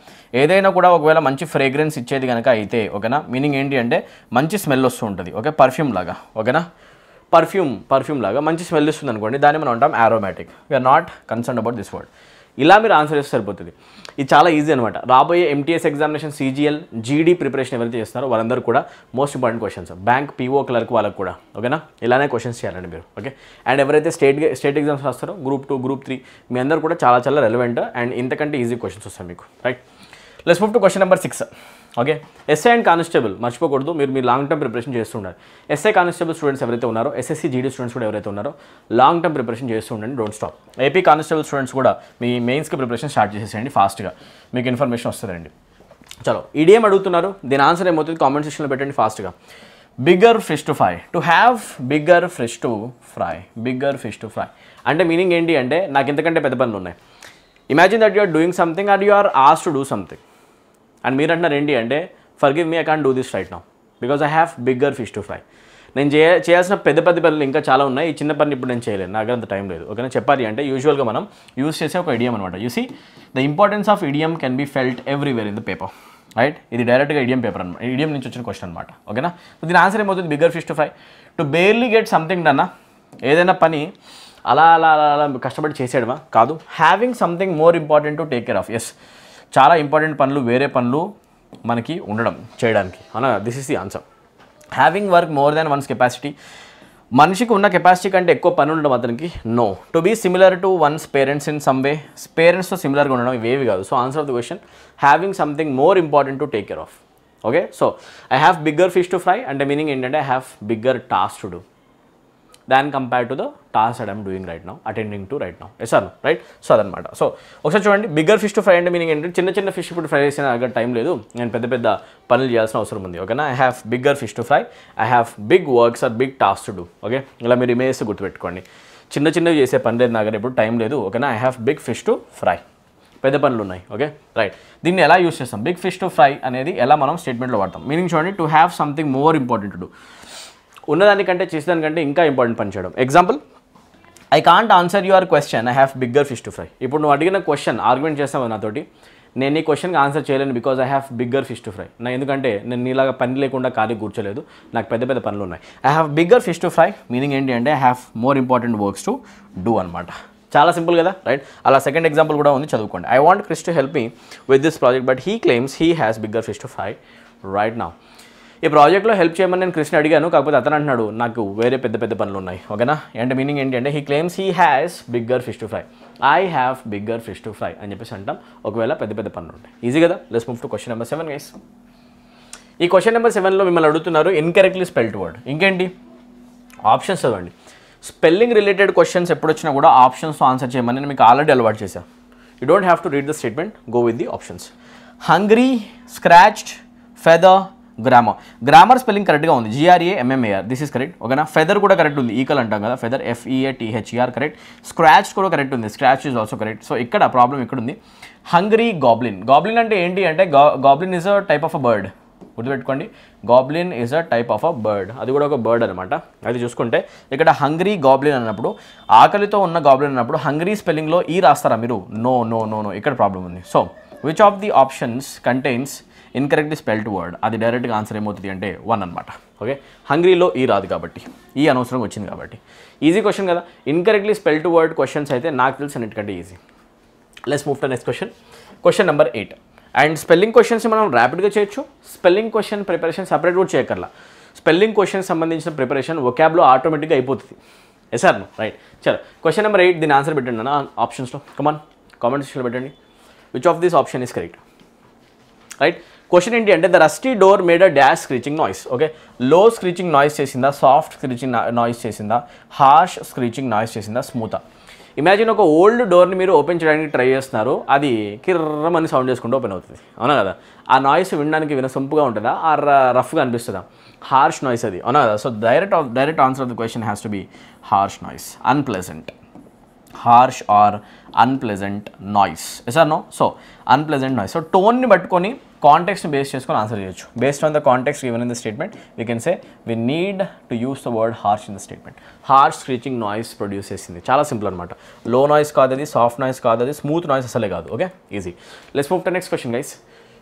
ఏదైనా కూడా ఒకవేళ మంచి ఫ్రేగ్రెన్స్ ఇచ్చేది కనుక అయితే, ఓకేనా, మీనింగ్ ఏంటి అంటే మంచి స్మెల్ వస్తూ ఉంటుంది, ఓకే. పర్ఫ్యూమ్ లాగా, ఓకేనా. పర్ఫ్యూమ్ లాగా మంచి స్మెల్ ఇస్తుంది అనుకోండి, దాన్ని మనం అంటాం aromatic. We're not concern about this word. ఇలా మీరు ఆన్సర్ చేస్తే సరిపోతుంది. ఇది చాలా ఈజీ అనమాట. రాబోయే MTS examination, CGL, GD preparation ఎవరైతే చేస్తున్నారో వాళ్ళందరూ కూడా most important questions. Bank PO clerk వాళ్ళకు కూడా ఓకేనా, ఇలానే క్వశ్చన్స్ చేయాలండి మీరు. ఓకే, అండ్ ఎవరైతే స్టేట్ ఎగ్జామ్స్ రాస్తారో గ్రూప్ 2, గ్రూప్ 3 మీ అందరూ కూడా చాలా చాలా రెలవెంట్ అండ్ ఇంతకంటే ఈజీ క్వశ్చన్స్ వస్తాయి మీకు. Right, let's move to question number 6. Okay, SI and constable మర్చిపోకూడదు, మీరు లాంగ్ టర్మ్ ప్రిపరేషన్ చేస్తుండాలి. ఎస్ఐ కానిస్టేబుల్ స్టూడెంట్స్ ఎవరైతే ఉన్నారో, ఎస్ఎస్సీ జీడీ స్టూడెంట్స్ కూడా ఎవరైతే ఉన్నారో లాంగ్ టర్మ్ ప్రిపరేషన్ చేస్తూ ఉండండి, don't stop. AP constable students కూడా మీ మెయిన్స్కి ప్రిపరేషన్ స్టార్ట్ చేసేసేయండి ఫాస్ట్గా, మీకు ఇన్ఫర్మేషన్ వస్తుందండి. చలో, ఈడియం అడుగుతున్నారు, దీని ఆన్సర్ ఏమవుతుంది కామెంట్ సెక్షన్లో పెట్టండి ఫాస్ట్గా. Bigger fish to fry, to have bigger fish to fry. Bigger fish to fry అంటే మీనింగ్ ఏంటి అంటే, నాకు ఇంతకంటే పెద్ద పనులు ఉన్నాయి. Imagine that you are doing something and you are asked to do something and మీరు అంటున్నారు ఏంటి అంటే, forgive me, I can't do this right now because I have bigger fish to fry. నేను చేయాల్సిన పెద్ద పనులు ఇంకా చాలా ఉన్నాయి, ఈ చిన్న పని ఇప్పుడు నేను చేయలేను, నాకు అంత టైం లేదు. ఓకేనా, చెప్పాలి అంటే యూజువల్గా మనం యూజ్ చేసే ఒక ఇడియం అనమాట. You see the importance of idiom can be felt everywhere in the paper. Right, ఇది డైరెక్ట్గా ఇడియం పేపర్ అనమాట, ఇడియం నుంచి వచ్చిన క్వశ్చన్ అనమాట. ఓకేనా, దీని ఆన్సర్ ఏమవుతుంది, bigger fish to fry. To barely get something done, ఏదైనా పని అలా అలా అలా అలా కష్టపడి చేసేయడమా కాదు. Having something more important to take care of. Yes, చాలా ఇంపార్టెంట్ పనులు, వేరే పనులు మనకి ఉండడం చేయడానికి అవునా, this is the answer. Having work more than one's capacity, మనిషికి ఉన్న కెపాసిటీ కంటే ఎక్కువ పని ఉండడం అతనికి. No, to be similar to one's parents in some way, పేరెంట్స్తో సిమిలర్గా ఉండడం, ఇవేవి కాదు. So answer of the question having something more important to take care of. Okay, so I have bigger fish to fry అంటే meaning ఏంటంటే, I have bigger task to do than compare to the task that I'm doing right now, attending to right now. Yes or right? So అదనమాట. So ఒకసారి చూడండి, bigger fish to fry అంటే meaning ఏంటంటే, చిన్న చిన్న fish ఇప్పుడు fry చేసిన నాకు టైం లేదు, నేను పెద్ద పెద్ద పనులు చేయాల్సిన అవసరం ఉంది. ఓకేనా, I have bigger fish to fry, I have big works or big task to do. Okay, ఇలా మీరు ఇమేజ్ గుర్తుపెట్టుకోండి, చిన్న చిన్నవి చేసే పని లేదు నాకు ఇప్పుడు టైం లేదు. ఓకేనా, I have big fish to fry, పెద్ద పనులు ఉన్నాయి. Okay, right. దీన్ని ఎలా యూస్ చేస్తాం, బిగ్ ఫిష్ టు ఫ్రై అనేది ఎలా మనం స్టేట్మెంట్లో వాడతాం. మీనింగ్ చూడండి, to have something more important to do, ఉన్నదానికంటే చేసేదానికంటే ఇంకా ఇంపార్టెంట్ పని చేయడం. Example, I can't answer your question, I have bigger fish to fry. ఇప్పుడు నువ్వు అడిగిన క్వశ్చన్ ఆర్గ్యుమెంట్ చేస్తావు నాతోటి, నేను ఈ క్వశ్చన్కి ఆన్సర్ చేయలేను because I have bigger fish to fry. ఎందుకంటే నేను నీలాగా పని లేకుండా ఖాళీ కూర్చోలేదు, నాకు పెద్ద పెద్ద పనులు ఉన్నాయి. I have bigger fish to fry meaning ఏంటి అంటే, I have more important works to do అనమాట. చాలా సింపుల్ కదా, రైట్? అలా సెకండ్ ఎగ్జాంపుల్ కూడా ఉంది, చదువుకోండి. I want Chris to help me with this project but he claims he has bigger fish to fry right now. ఈ ప్రాజెక్ట్లో help చేయమని నేను కృష్ణ అడిగాను, కాకపోతే అతను అంటున్నాడు నాకు వేరే పెద్ద పెద్ద పనులు ఉన్నాయి. ఓకేనా, అంటే మీనింగ్ ఏంటి అంటే, he claims he has bigger fish to fry, I have bigger fish to fry అని చెప్పేసి అంటాం ఒకవేళ పెద్ద పెద్ద పనులు ఉంటాయి. ఈజీ కదా. Let's move to question number 7 guys. ఈ క్వశ్చన్ నెంబర్ 7లో మిమ్మల్ని అడుగుతున్నారు ఇన్కరెక్ట్లీ స్పెల్డ్ వర్డ్. ఇంకేంటి, ఆప్షన్స్ చదవండి. స్పెల్లింగ్ రిలేటెడ్ క్వశ్చన్స్ ఎప్పుడు వచ్చినా కూడా ఆప్షన్స్తో ఆన్సర్ చేయమని నేను మీకు ఆల్రెడీ అలవాటు చేశాను. You don't have to read the statement, go with the options. Hungry, scratched, feather, grammar. Grammar spelling కరెక్ట్గా ఉంది, GRAMMAR, దిస్ ఇస్ కరెక్ట్. ఓకేనా, ఫెదర్ కూడా కరెక్ట్ ఉంది, ఈకల్ అంటాం కదా, ఫెదర్ FEATHER కరెక్ట్. స్క్రాచ్ కూడా కరెక్ట్ ఉంది, scratch is also correct. So ఇక్కడ ప్రాబ్లం ఇక్కడ ఉంది. Hungry, goblin. గాబ్లిన్ అంటే ఏంటి అంటే, goblin is a type of a bird, గుర్తుపెట్టుకోండి. Goblin is a type of a bird, అది కూడా ఒక బర్డ్ అనమాట. అది చూసుకుంటే ఇక్కడ హంగ్రీ గాబ్లిన్ అన్నప్పుడు, ఆకలితో ఉన్న గాబ్లిన్ అన్నప్పుడు హంగ్రీ స్పెల్లింగ్లో ఈ రాస్తారా మీరు? నో నో నో నో, ఇక్కడ ప్రాబ్లం ఉంది. So which of the options contains incorrectly spelled word, అది డైరెక్ట్గా ఆన్సర్ ఏమవుతుంది అంటే 1 అనమాట. ఓకే, హంగ్రీలో ఈ రాదు కాబట్టి, ఈ అనవసరంగా వచ్చింది కాబట్టి. ఈజీ క్వశ్చన్ కదా. ఇన్కరెక్ట్లీ స్పెల్డ్ వర్డ్ క్వశ్చన్స్ అయితే నాకు తెలిసి అన్నిటికంటే easy. Let's move to next question, question number 8. And spelling questions మనం ర్యాపిడ్గా చేయొచ్చు, స్పెల్లింగ్ క్వశ్చన్ ప్రిపరేషన్ సపరేట్ కూడా చేయక్కర్లా. స్పెల్లింగ్ క్వశ్చన్ సంబంధించిన ప్రిపరేషన్ వొకాబ్లో ఆటోమేటిక్గా అయిపోతుంది. Yes sir, right. చలో, క్వశ్చన్ నెంబర్ 8, దీని ఆన్సర్ పెట్టండి అన్న ఆప్షన్స్లో. కమాన్, కామెంట్ సెక్షన్లో పెట్టండి. Which of this option is correct, right? Question ఏంటి అంటే, the rusty door made a dash screeching noise. Okay, low screeching noise చేసిందా, సాఫ్ట్ స్క్రీచింగ్ నాయిస్ చేసిందా, హార్ష్ స్క్రీచింగ్ నాయిస్ చేసిందా, స్మూతా? ఇమాజిన్ ఒక ఓల్డ్ డోర్ని మీరు ఓపెన్ చేయడానికి ట్రై చేస్తున్నారు, అది కిర్రమని సౌండ్ చేసుకుంటూ ఓపెన్ అవుతుంది, అవునా కదా? ఆ నాయిస్ వినడానికి వినసొంపుగా ఉంటుందా, ఆ రఫ్గా అనిపిస్తుందా? హార్ష్ నాయిస్ అది, అవునా కదా? So direct answer of the question has to be harsh noise, unpleasant. Harsh or unpleasant noise, yes or no? So unpleasant noise. So టోన్ని పట్టుకొని కాంటెక్స్ట్ని బేస్ చేసుకొని ఆన్సర్ చేయొచ్చు. Based on the context given in the statement we can say we need to use the word harsh in the statement. Harsh screeching noise produce చేసింది, చాలా simple అనమాట. లో noise కాదు అది, సాఫ్ట్ నాయిస్ కాదు అది, స్మూత్ నాయిస్ అసలే కాదు. Okay, easy. Let's move to next question guys.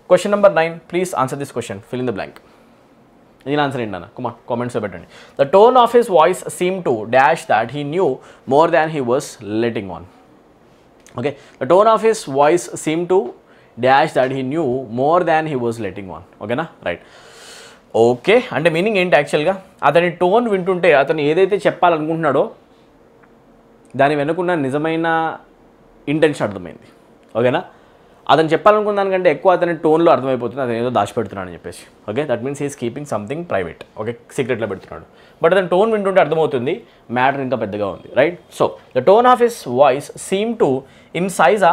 Question number 9, please answer this question, fill in the blank. దీని ఆన్సర్ ఏంటన్నా, కుమార్ కామెంట్స్లో పెట్టండి. The tone of his voice seem to dash that he knew more than he was letting on. Okay, the tone of his voice seem to dash that he knew more than he was letting on. ఓకేనా, right. Okay, అంటే meaning ఏంటి యాక్చువల్గా, అతని tone వింటుంటే అతను ఏదైతే చెప్పాలనుకుంటున్నాడో దాని వెనుకున్న నిజమైన ఇంటెన్షన్ అర్థమైంది. ఓకేనా, అతను చెప్పాలనుకున్న దానికంటే ఎక్కువ అతని టోన్లో అర్థమైపోతుంది అతను ఏదో దాచిపెడుతున్నాడు అని చెప్పేసి. Okay, that means he's keeping something private. Okay, సీక్రెట్లో పెడుతున్నాడు. బట్ అతని టోన్ వింటుంటే అర్థమవుతుంది మ్యాటర్ ఇంకా పెద్దగా ఉంది, right. So the tone of his voice seem to incise.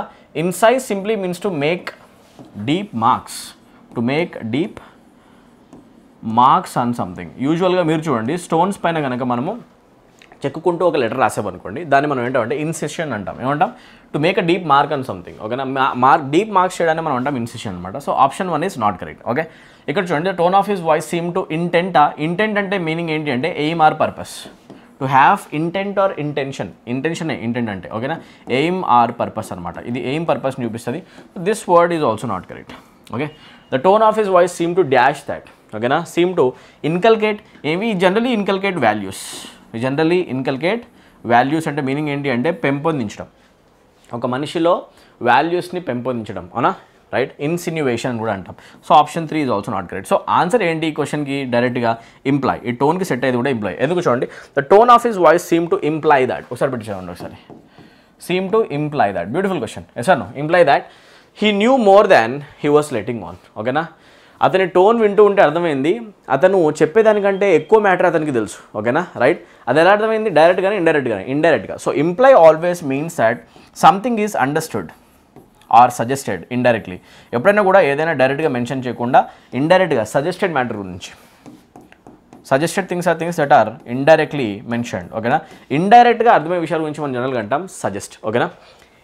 Incise simply means to make deep marks, to make deep marks on something. యూజువల్గా మీరు చూడండి, స్టోన్స్ పైన కనుక మనము చెక్కుకుంటూ ఒక లెటర్ రాసామనుకోండి, దాన్ని మనం ఏంటంటే ఇన్సిషన్ అంటాం. ఏమంటాం? To make a deep mark on something. ఓకేనా, డీప్ మార్క్స్ చేయడానికి మనం అంటాం ఇన్సిషన్ అనమాట. So option 1 is not correct. Okay, ఇక్కడ చూడండి, the tone of his voice seem to intent. Intent అంటే మీనింగ్ ఏంటి అంటే aim or purpose. To have intent or intention. ఇంటెన్షనే ఇంటెంట్ అంటే. ఓకేనా, ఎయిమ్ ఆర్ పర్పస్ అనమాట. ఇది ఎయిమ్ పర్పస్ని చూపిస్తుంది. This word is also not correct. Okay, the tone of his voice seem to dash that. ఓకేనా, సీమ్ టు ఇన్కల్కేట్. ఏవి generally inculcate values. Generally inculcate values అంటే meaning ఏంటి అంటే పెంపొందించడం, ఒక మనిషిలో వాల్యూస్ని పెంపొందించడం. అవునా, రైట్. ఇన్సిన్యువేషన్ కూడా అంటాం. So option 3 is also not correct. So answer ఏంటి ఈ క్వశ్చన్కి? డైరెక్ట్గా ఇంప్లాయ్. ఈ టోన్కి సెట్ అయ్యేది కూడా ఇంప్లాయ్. ఎందుకు చూడండి, the tone of his voice seem to imply that. ఒకసారి పెట్టి చూడండి ఒకసారి. Seem to imply that. Beautiful question. Yes or no? Imply that he knew more than he was letting on. ఓకేనా, అతని టోన్ వింటూ ఉంటే అర్థమైంది అతను చెప్పేదానికంటే ఎక్కువ మ్యాటర్ అతనికి తెలుసు. ఓకేనా, రైట్. అది ఎలా అర్థమైంది? డైరెక్ట్గానే ఇండైరెక్ట్గా. So imply always means that something is understood or suggested indirectly. ఎప్పుడైనా కూడా ఏదైనా డైరెక్ట్గా మెన్షన్ చేయకుండా ఇండైరెక్ట్గా సజెస్టెడ్ మ్యాటర్ గురించి. Suggested things or things that are indirectly mentioned. ఓకేనా, ఇండైరెక్ట్గా అర్థమయ్యే విషయాల గురించి మనం జనరల్గా అంటాం సజెస్ట్. ఓకేనా,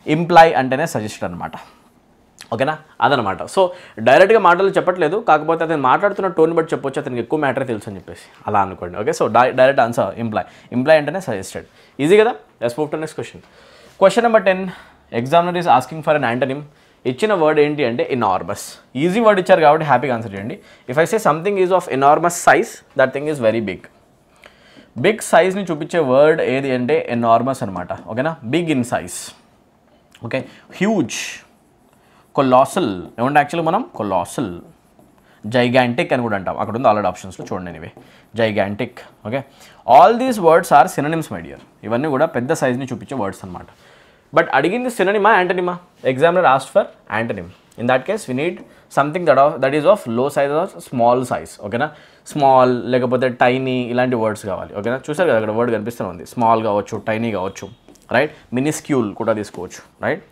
ఇంప్లాయ్ అంటేనే సజెస్టెడ్ అనమాట. ఓకేనా, అదనమాట. సో డైరెక్ట్గా మాటలు చెప్పట్లేదు, కాకపోతే అతను మాట్లాడుతున్న టోన్ బట్టి చెప్పొచ్చు అతనికి ఎక్కువ మ్యాటర్ తెలుసు అని చెప్పేసి అలా అనుకోండి. Okay, so direct answer imply. Imply అంటేనే సజెస్టెడ్. ఈజీ కదా. Let's move to next question. Question number 10. Examiner is asking for an antonym. ఇచ్చిన వర్డ్ ఏంటి అంటే ఎనార్మస్. ఈజీ వర్డ్ ఇచ్చారు కాబట్టి హ్యాపీగా ఆన్సర్ చేయండి. If I say something is of enormous size, that thing is very big. Big సైజ్ని చూపించే word ఏది అంటే ఎనార్మస్ అనమాట. ఓకేనా, big in size. Okay, huge, colossal. ఏమంటే యాక్చువల్గా మనం కొలాసల్, జైగాంటిక్ అని కూడా అంటాం. అక్కడ ఉంది ఆల్రెడీ ఆప్షన్స్లో చూడండి. Anyway, gigantic. Okay, all these words are synonyms my dear. ఇవన్నీ కూడా పెద్ద సైజ్ని చూపించే వర్డ్స్ అనమాట. బట్ అడిగింది సినోనిమా యాంటనిమా? Examiner asked for antonym. In that case we need something that is of low size or small size. ఓకేనా, స్మాల్ లేకపోతే టైనీ ఇలాంటి వర్డ్స్ కావాలి. ఓకేనా, చూసారు కదా అక్కడ వర్డ్ కనిపిస్తూనే ఉంది. స్మాల్ కావచ్చు, టైనీ కావచ్చు, రైట్. మినిస్క్యూల్ కూడా తీసుకోవచ్చు, రైట్.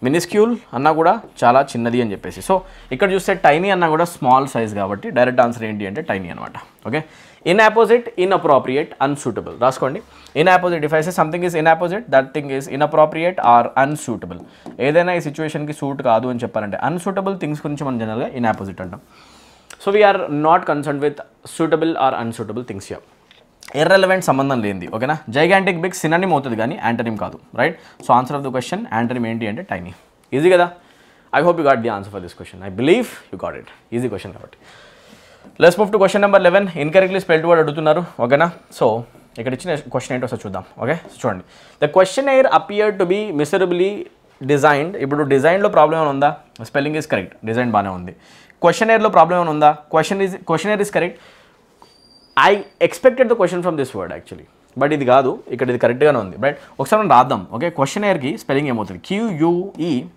మినిస్క్యూల్ అన్నా కూడా చాలా చిన్నది అని చెప్పేసి. సో ఇక్కడ చూస్తే టైనీ అన్నా కూడా స్మాల్ సైజ్ కాబట్టి డైరెక్ట్ ఆన్సర్ ఏంటి అంటే టైనీ అనమాట. Okay, inapposite, inappropriate, unsuitable. రాసుకోండి. Inapposite, if I say something is inapposite, that thing is inappropriate or unsuitable. ఏదైనా ఈ సిచ్యువేషన్కి సూట్ కాదు అని చెప్పాలంటే అన్సూటబుల్ థింగ్స్ గురించి మనం జనరల్గా ఇన్ ఆపోజిట్ అంటాం. So we're not concern with suitable or unsuitable things here. Irrelevant, సంబంధం లేనిది. ఓకేనా, జైగాంటిక్, బిగ్ సినోనిమ్ అవుతుంది కానీ యాంటనిమ్ కాదు, right. So answer of the question antonym ఏంటి అంటే టైనీ. ఈజీ కదా. I hope you got the answer for this question. I believe you got it. Easy question కాబట్టి. Let's move to question number 11. Incorrectly spelled word అడుగుతున్నారు. ఓకేనా, so ఇక్కడ ఇచ్చిన question ఏంటో ఒకసారి చూద్దాం. ఓకే, చూడండి. The question air appear to be miserably designed. ఇప్పుడు డిజైన్లో ప్రాబ్లం ఏమైనా ఉందా? స్పెల్లింగ్ ఈజ్ కరెక్ట్, డిజైన్ బాగానే ఉంది. క్వశ్చన్ ఎయిర్లో ప్రాబ్లం ఏమైనా ఉందా? Question air is correct. I expected the question from this word actually, but ఇది కాదు, ఇక్కడ ఇది కరెక్ట్గానే ఉంది. రైట్, ఒకసారి మనం రాద్దాం. ఓకే, క్వశ్చన్ ఎయిర్కి స్పెల్లింగ్ ఏమవుతుంది? QUESTION.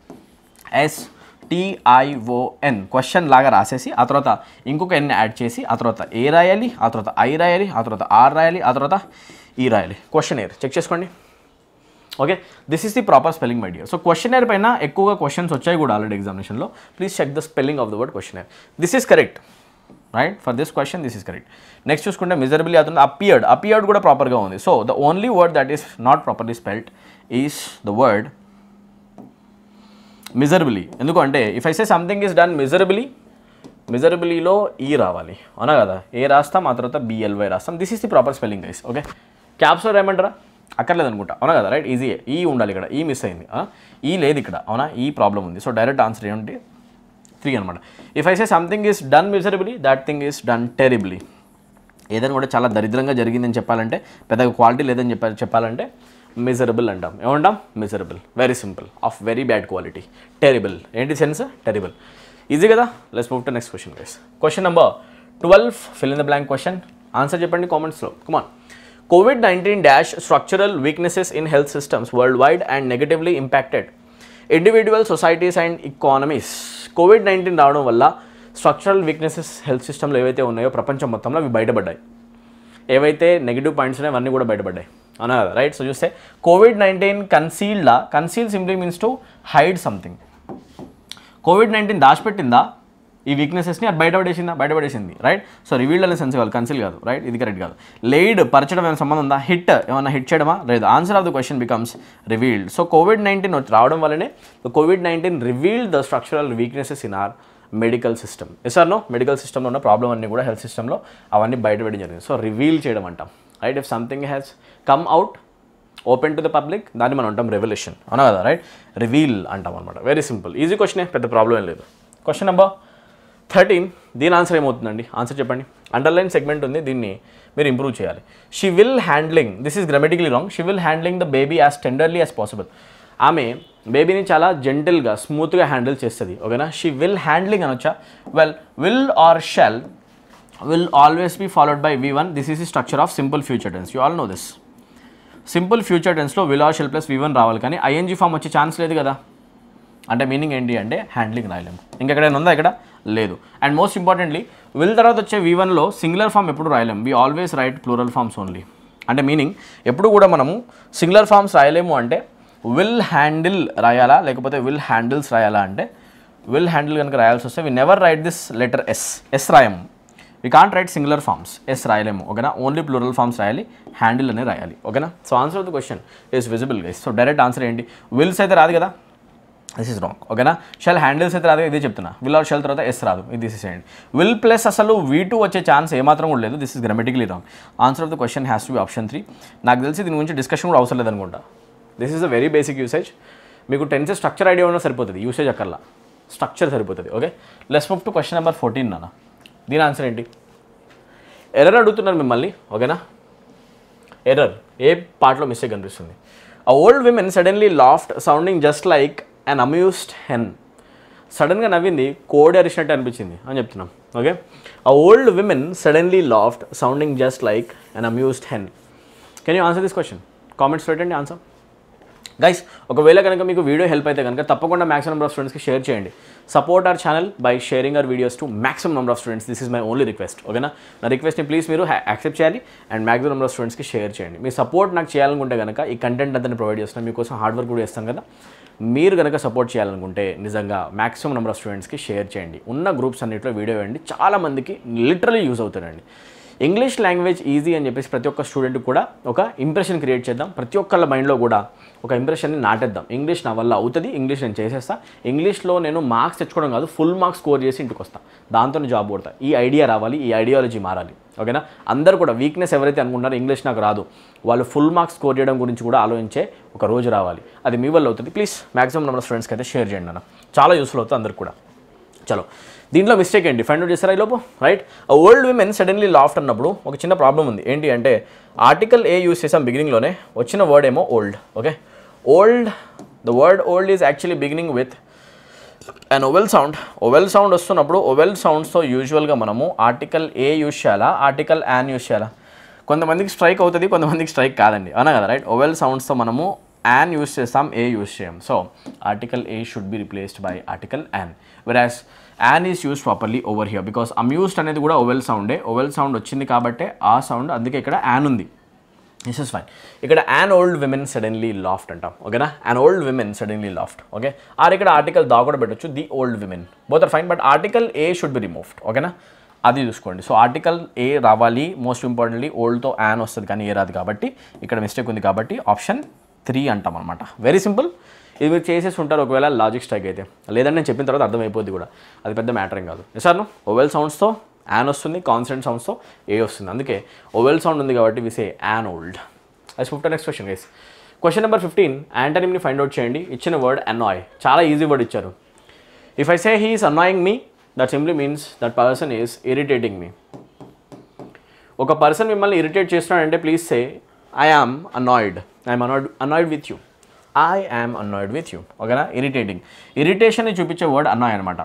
క్వశ్చన్ లాగా రాసేసి ఆ తర్వాత ఇంకొక ఎన్ యాడ్ చేసి ఆ తర్వాత ఏ రాయాలి, ఆ తర్వాత ఐ రాయాలి, ఆ తర్వాత ఆర్ రాయాలి, ఆ తర్వాత ఈ రాయాలి. క్వశ్చన్ ఎయిర్ చెక్ చేసుకోండి. Okay, this is the proper spelling my dear. So question air పైన ఎక్కువగా క్వశ్చన్స్ వచ్చాయి కూడా ఆల్రెడీ ఎగ్జామినేషన్లో. Please check the spelling of the word question air. This is correct, right. For this question this is correct. Next చూసుకుంటే miserably అవుతుంది. Appeared కూడా ప్రాపర్గా ఉంది. So the only word that is not properly spelled is the word miserably. ఎందుకంటే if I say something is done మిజరబులీలో ఈ రావాలి, అవునా కదా. ఏ రాస్తాం, ఆ తర్వాత BLY రాస్తాం. This is the proper spelling guys. Okay, క్యాప్స్లో రాయమంటారా? అక్కర్లేదు అనుకుంటా, అవునా కదా. Right, easy. ఈ ఉండాలి ఇక్కడ, ఈ మిస్ అయింది. ఈ లేదు ఇక్కడ, అవునా. ఈ ప్రాబ్లం ఉంది. సో డైరెక్ట్ ఆన్సర్ ఏంటి? 3 అనమాట. If I say something is done miserably, that thing is done terribly. ఏదైనా కూడా చాలా దరిద్రంగా జరిగిందని చెప్పాలంటే, పెద్దగా క్వాలిటీ లేదని చెప్పాలంటే మిజరబుల్ అంటాం. ఏమంటాం? Miserable. Very simple. Of very bad quality. Terrible. ఏంటి సెన్స్? టెరిబుల్. ఈజీ కదా. Let's move to next question guys. Question number 12, fill in the blank question. Answer చెప్పండి కామెంట్స్లో. కమాన్. COVID-19 dash structural weaknesses in health systems worldwide and negatively impacted individual societies and economies. COVID-19 రావడం వల్ల structural weaknesses health సిస్టంలో ఏవైతే ఉన్నాయో ప్రపంచం మొత్తంలో అవి బయటపడ్డాయి. ఏవైతే నెగిటివ్ పాయింట్స్ ఉన్నాయో అవన్నీ కూడా బయటపడ్డాయి అవునా కదా, రైట్. సో చూస్తే COVID-19 conceal simply means to hide something. COVID-19 దాచిపెట్టిందా ఈ వీక్నెసెస్ని, అది బయటపడేసింది రైట్. సో రివీల్డ్ అనే సెన్స్ కాదు, కన్సిల్ కాదు రైట్, ఇది కరెక్ట్ కాదు. లేడ్ పరచడం ఏమైనా సంబంధం ఉందా? ఏమైనా హిట్ చేయడమా? లేదు. Answer of the question becomes revealed. So COVID-19 రావడం వల్లనే COVID-19 revealed the structural weaknesses in our medical system. Yes or no? Medical సిస్టంలో ఉన్న ప్రాబ్లం అన్నీ కూడా హెల్త్ సిస్టంలో అవన్నీ బయటపడడం జరిగింది. సో రివీల్ చేయడం అంటాం right. If something has come out open to the public, దాన్ని మనం అంటాం రెవల్యూషన్ అవునా కదా, రైట్. రివీల్ అంటాం అనమాట. వెరీ సింపుల్, ఈజీ క్వశ్చనే, పెద్ద ప్రాబ్లం ఏం లేదు. క్వశ్చన్ నెంబర్ 13, దీని ఆన్సర్ ఏమవుతుందండి? ఆన్సర్ చెప్పండి. అండర్లైన్ సెగ్మెంట్ ఉంది, దీన్ని మీరు ఇంప్రూవ్ చేయాలి. She will handling, this is grammatically wrong. She will handling the baby as tenderly as possible. ఆమె బేబీని చాలా జెంటిల్గా స్మూత్గా హ్యాండిల్ చేస్తుంది ఓకేనా. షీ విల్ హ్యాండ్లింగ్ అనొచ్చా? Well, will or shall will always be followed by V1. This is the structure of simple future tense. You all know this. Simple future టెన్స్లో will or shall plus V1 రావాలి, కానీ ING form వచ్చే chance లేదు కదా. అంటే meaning ఏంటి అంటే handling రాయలేము. ఇంకెక్కడైనా ఉందా? ఇక్కడ లేదు. అండ్ మోస్ట్ ఇంపార్టెంట్లీ విల్ తర్వాత వచ్చే V1లో సింగులర్ ఫామ్ ఎప్పుడు రాయలేము. We always write plural forms only. అంటే మీనింగ్ ఎప్పుడు కూడా మనము సింగులర్ ఫామ్స్ రాయలేము. అంటే విల్ హ్యాండిల్ రాయాలా లేకపోతే విల్ హ్యాండిల్స్ రాయాలా అంటే విల్ హ్యాండిల్ కనుక రాయాల్సి వస్తే we never write this letter S రాయము. We can't write singular forms, S రాయలేము ఓకేనా. ఓన్లీ ప్లూరల్ ఫామ్స్ రాయాలి, హ్యాండిల్ అనే రాయాలి ఓకేనా. So answer of the question is visible guys. So direct answer ఏంటి? విల్స్ అయితే రాదు కదా, దిస్ ఇస్ రాంగ్ ఓకేనా. షెల్ హ్యాండిల్స్ అయితే రాదు, ఇదే చెప్తున్నా. విల్ ఆర్ షెల్ తర్వాత ఎస్ రాదు, ఇది తీసేసేయండి. విల్ ప్లస్ అసలు V2 వచ్చే ఛాన్స్ ఏమాత్రం కూడా లేదు. This is grammatically wrong. Answer of the question has to be option 3. నాకు తెలిసి దీని గురించి డిస్కషన్ కూడా అవసరం లేదనుకుంటా. This is a very basic usage. మీకు టెన్సెస్ స్ట్రక్చర్ ఐడియా ఉన్నా సరిపోతుంది, యూసేజ్ అక్కర్లా, స్ట్రక్చర్ సరిపోతుంది okay. Let's move to question number 14 నాన్న. దీని ఆన్సర్ ఏంటి? ఎర్రర్ అడుగుతున్నారు మిమ్మల్ని ఓకేనా. ఎర్రర్ ఏ పార్ట్లో మిస్టేక్ కనిపిస్తుంది? A old women suddenly laughed sounding just like an amused hen. సడన్గా నవ్వింది కోడి అరిచినట్టు అనిపించింది అని చెప్తున్నాం okay. a old woman suddenly laughed sounding just like an amused hen. Can you answer this question? Comments పెట్టండి answer guys. ఒకవేళ కనుక మీకు వీడియో హెల్ప్ అయితే కనుక తప్పకుండా మ్యాక్సిమం నెంబర్ ఆఫ్ స్టూడెంట్స్కి షేర్ చేయండి. Support our channel by sharing our videos to maximum number of students. This is my only request ఓకేనా. నా రిక్వెస్ట్ని ప్లీజ్ మీరు యాక్సెప్ట్ చేయాలి అండ్ మ్యాక్సిమం నెంబర్ ఆఫ్ స్టూడెంట్స్కి షేర్ చేయండి. మీ సపోర్ట్ నాకు చేయాలనుకుంటే కనుక ఈ కంటెంట్ అంతా ప్రొవైడ్ చేస్తున్నాను, మీకోసం హార్డ్ వర్క్ కూడా చేస్తాం కదా. మీరు కనుక సపోర్ట్ చేయాలనుకుంటే నిజంగా మ్యాక్సిమం నెంబర్ ఆఫ్ స్టూడెంట్స్కి షేర్ చేయండి. ఉన్న గ్రూప్స్ అన్నింటిలో వీడియో వేయండి, చాలామందికి లిటరలీ యూజ్ అవుతారండి. ఇంగ్లీష్ లాంగ్వేజ్ ఈజీ అని చెప్పేసి ప్రతి ఒక్క స్టూడెంట్ కూడా ఒక ఇంప్రెషన్ క్రియేట్ చేద్దాం. ప్రతి ఒక్కళ్ళ మైండ్లో కూడా ఒక ఇంప్రెషన్ని నాటేద్దాం. ఇంగ్లీష్ నా వల్ల అవుతుంది, ఇంగ్లీష్ నేను చేసేస్తా, ఇంగ్లీష్లో నేను మార్క్స్ తెచ్చుకోవడం కాదు ఫుల్ మార్క్స్ స్కోర్ చేసి ఇంటికి వస్తాను, దాంతో జాబ్ కొడతా. ఈ ఐడియా రావాలి, ఈ ఐడియాలజీ మారాలి ఓకేనా. అందరూ కూడా వీక్నెస్ ఎవరైతే అనుకుంటారో ఇంగ్లీష్ నాకు రాదు, వాళ్ళు ఫుల్ మార్క్స్ స్కోర్ చేయడం గురించి కూడా ఆలోచించే ఒక రోజు రావాలి. అది మీ వల్ల అవుతుంది. ప్లీజ్ మ్యాక్సిమం నెంబర్ ఆఫ్ స్టూడెంట్స్కి అయితే షేర్ చేయండి అన్న, చాలా యూస్ఫుల్ అవుతుంది అందరికి కూడా. చలో దీంట్లో మిస్టేక్ ఏంటి ఫైండ్ అవుట్ చేస్తారా ఈ లోపు right. Old women suddenly laughed అన్నప్పుడు ఒక చిన్న ప్రాబ్లం ఉంది. ఏంటి అంటే ఆర్టికల్ ఏ యూస్ చేసాం బిగినింగ్లోనే, వచ్చిన వర్డ్ ఏమో old okay. Old, the word old is actually beginning with and vowel sound. Vowel sound వస్తున్నప్పుడు ఓవెల్ సౌండ్స్తో యూజువల్గా మనము ఆర్టికల్ ఏ యూస్ చేయాలా, ఆర్టికల్ యాన్ యూస్ చేయాలా? కొంతమందికి స్ట్రైక్ అవుతుంది, కొంతమందికి స్ట్రైక్ కాదండి అవునా కదా రైట్. ఓవెల్ సౌండ్స్తో మనము యాన్ యూస్ చేస్తాం, ఏ యూస్ చేయం. So article a should be replaced by article an, whereas an is use properly over here because amused అనేది కూడా ఓవెల్ సౌండే. ఓవెల్ సౌండ్ వచ్చింది కాబట్టి ఆ సౌండ్, అందుకే ఇక్కడ యాన్ ఉంది. This is fine. ఇక్కడ an old women suddenly laughed అంటాం ఓకేనా. An old women suddenly laughed okay. Or ఇక్కడ ఆర్టికల్ దా కూడా పెట్టచ్చు, the old women, both are fine. But article a should be removed ఓకేనా, అది చూసుకోండి. సో ఆర్టికల్ ఏ రావాలి, మోస్ట్ ఇంపార్టెంట్లీ ఓల్డ్తో యాన్ వస్తుంది కానీ ఏ రాదు కాబట్టి ఇక్కడ మిస్టేక్ ఉంది కాబట్టి ఆప్షన్ 3 అంటాం అనమాట. Very simple. ఇది మీరు చేసేసి ఉంటారు ఒకవేళ లాజిక్ స్ట్రైక్ అయితే, లేదంటే నేను చెప్పిన తర్వాత అర్థమైపోద్ది కూడా, అది పెద్ద మ్యాటర్ ఏం కాదు. సార్ ఓవెల్ సౌండ్స్తో యాన్ వస్తుంది, కాన్సనెంట్ సౌండ్స్తో ఏ వస్తుంది, అందుకే ఓవెల్ సౌండ్ ఉంది కాబట్టి వి సే యాన్ ఓల్డ్. అది fifth next question guys. Question number 15 యాంటనిమ్ని ఫైండ్ అవుట్ చేయండి. ఇచ్చిన వర్డ్ అనాయ్, చాలా ఈజీ వర్డ్ ఇచ్చారు. If I say he is annoying me, that simply means that person is irritating me. ఒక person మిమ్మల్ని irritate చేస్తున్నాడంటే please say I am annoyed. I am annoyed with you. I am annoyed with you. ఓకేనా, irritating. Irritation చూపించే word annoy అనమాట.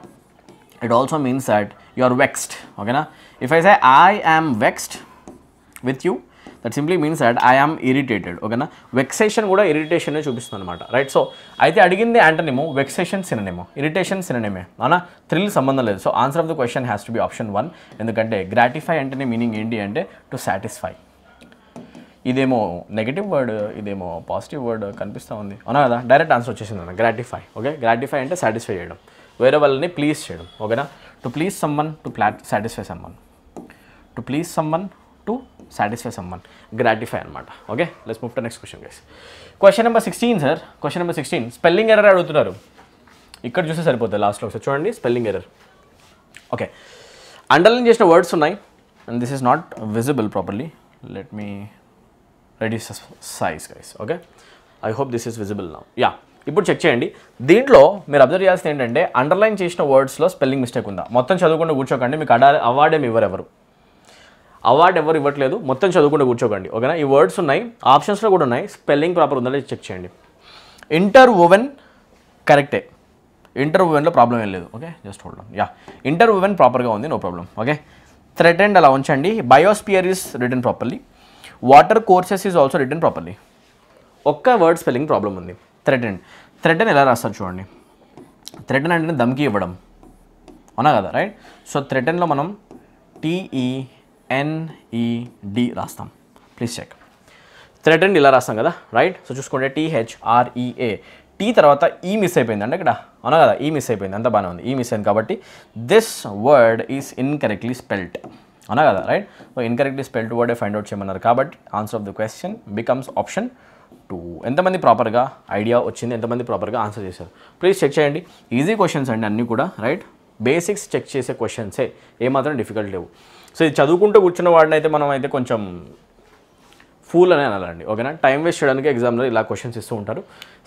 It also means that you are vexed. ఓకేనా, if I say I am vexed with you, that simply means that I am irritated. ఓకేనా, vexation కూడా irritation చూపిస్తుంది అనమాట. Right, so అయితే అడిగింది యాంటనిమో, వెక్సేషన్ సినోనిమో, ఇరిటేషన్ సినోనిమే, అవునా, థ్రిల్ సంబంధం లేదు. So answer of the question has to be option 1. ఎందుకంటే గ్రాటిఫై అంటేనే మీనింగ్ ఏంటి అంటే టు సాటిస్ఫై. ఇదేమో నెగిటివ్ వర్డ్, ఇదేమో పాజిటివ్ వర్డ్ కనిపిస్తూ ఉంది, అవునా కదా, డైరెక్ట్ ఆన్సర్ వచ్చేసింది అన్న గ్రాటిఫై. ఓకే, గ్రాటిఫై అంటే సాటిస్ఫై చేయడం, వేరే వాళ్ళని ప్లీజ్ చేయడం. ఓకేనా, to please someone, to satisfy someone, to please someone, to satisfy someone, gratify అనమాట. Okay, let's move to next question guys. Question number 16 sir. Question number 16 spelling error అడుగుతున్నారు. ఇక్కడ చూస్తే సరిపోతుంది, లాస్ట్లో ఒకసారి చూడండి స్పెల్లింగ్ ఎర్రర్. ఓకే, అండర్లైన్ చేసిన words ఉన్నాయి and this is not visible properly. Let me reduce size guys. Okay, I hope this is visible now. Yeah, ఇప్పుడు చెక్ చేయండి. దీంట్లో మీరు అబ్జర్వ్ చేయాల్సింది ఏంటంటే అండర్లైన్ చేసిన వర్డ్స్లో స్పెల్లింగ్ మిస్టేక్ ఉందా. మొత్తం చదువుకుండా కూర్చోకండి, మీకు అవార్డ్ ఏమి ఎవరు అవార్డు ఎవరు ఇవ్వట్లేదు, మొత్తం చదువుకుంటూ కూర్చోకండి. ఓకేనా, ఈ వర్డ్స్ ఉన్నాయి, ఆప్షన్స్లో కూడా ఉన్నాయి, స్పెల్లింగ్ ప్రాపర్ ఉందా చెక్ చేయండి. ఇంటర్వోవెన్ కరెక్టే, ఇంటర్వోవెన్లో ప్రాబ్లం ఏం లేదు. Okay, just hold on. Yeah, interwoven ప్రాపర్గా ఉంది, నో ప్రాబ్లం. ఓకే, థ్రెటెండ్ అలా ఉంచండి. Biosphere is written properly. Water courses is also written properly. ఒక్క వర్డ్ స్పెల్లింగ్ ప్రాబ్లం ఉంది. థ్రెటన్ ఎలా రాస్తారు చూడండి. థ్రెటన్ అంటే దమ్కి ఇవ్వడం, అవునా కదా, రైట్. సో థ్రెటన్లో మనం TENED రాస్తాం. Please check. థ్రెటన్ ఇలా రాస్తాం కదా, రైట్. సో చూసుకుంటే THREA, టీ తర్వాత ఈ మిస్ అయిపోయింది అంటే ఇక్కడ, అవునా కదా, ఈ మిస్ అయిపోయింది, అంత బాగానే ఉంది, ఈ మిస్ అయింది కాబట్టి this word is incorrectly spelled, అవునా కదా, రైట్. సో ఇన్కరెక్ట్లీ స్పెల్డ్ వర్డే ఫైండ్ అవుట్ చేయమన్నారు కాబట్టి answer of the question becomes option 2. ఎంతమంది ప్రాపర్గా ఐడియా వచ్చింది, ఎంతమంది ప్రాపర్గా ఆన్సర్ చేశారు ప్లీజ్ చెక్ చేయండి. ఈజీ క్వశ్చన్స్ అండి అన్నీ కూడా, రైట్. బేసిక్స్ చెక్ చేసే క్వశ్చన్సే, ఏమాత్రం డిఫికల్ట్ లేవు. సో ఇది చదువుకుంటూ కూర్చున్న వాడిని అయితే మనం అయితే కొంచెం ఫూల్ అనే అనాలండి. ఓకేనా, టైం వేస్ట్ చేయడానికి ఎగ్జామ్లో ఇలా క్వశ్చన్స్ ఇస్తూ ఉంటారు.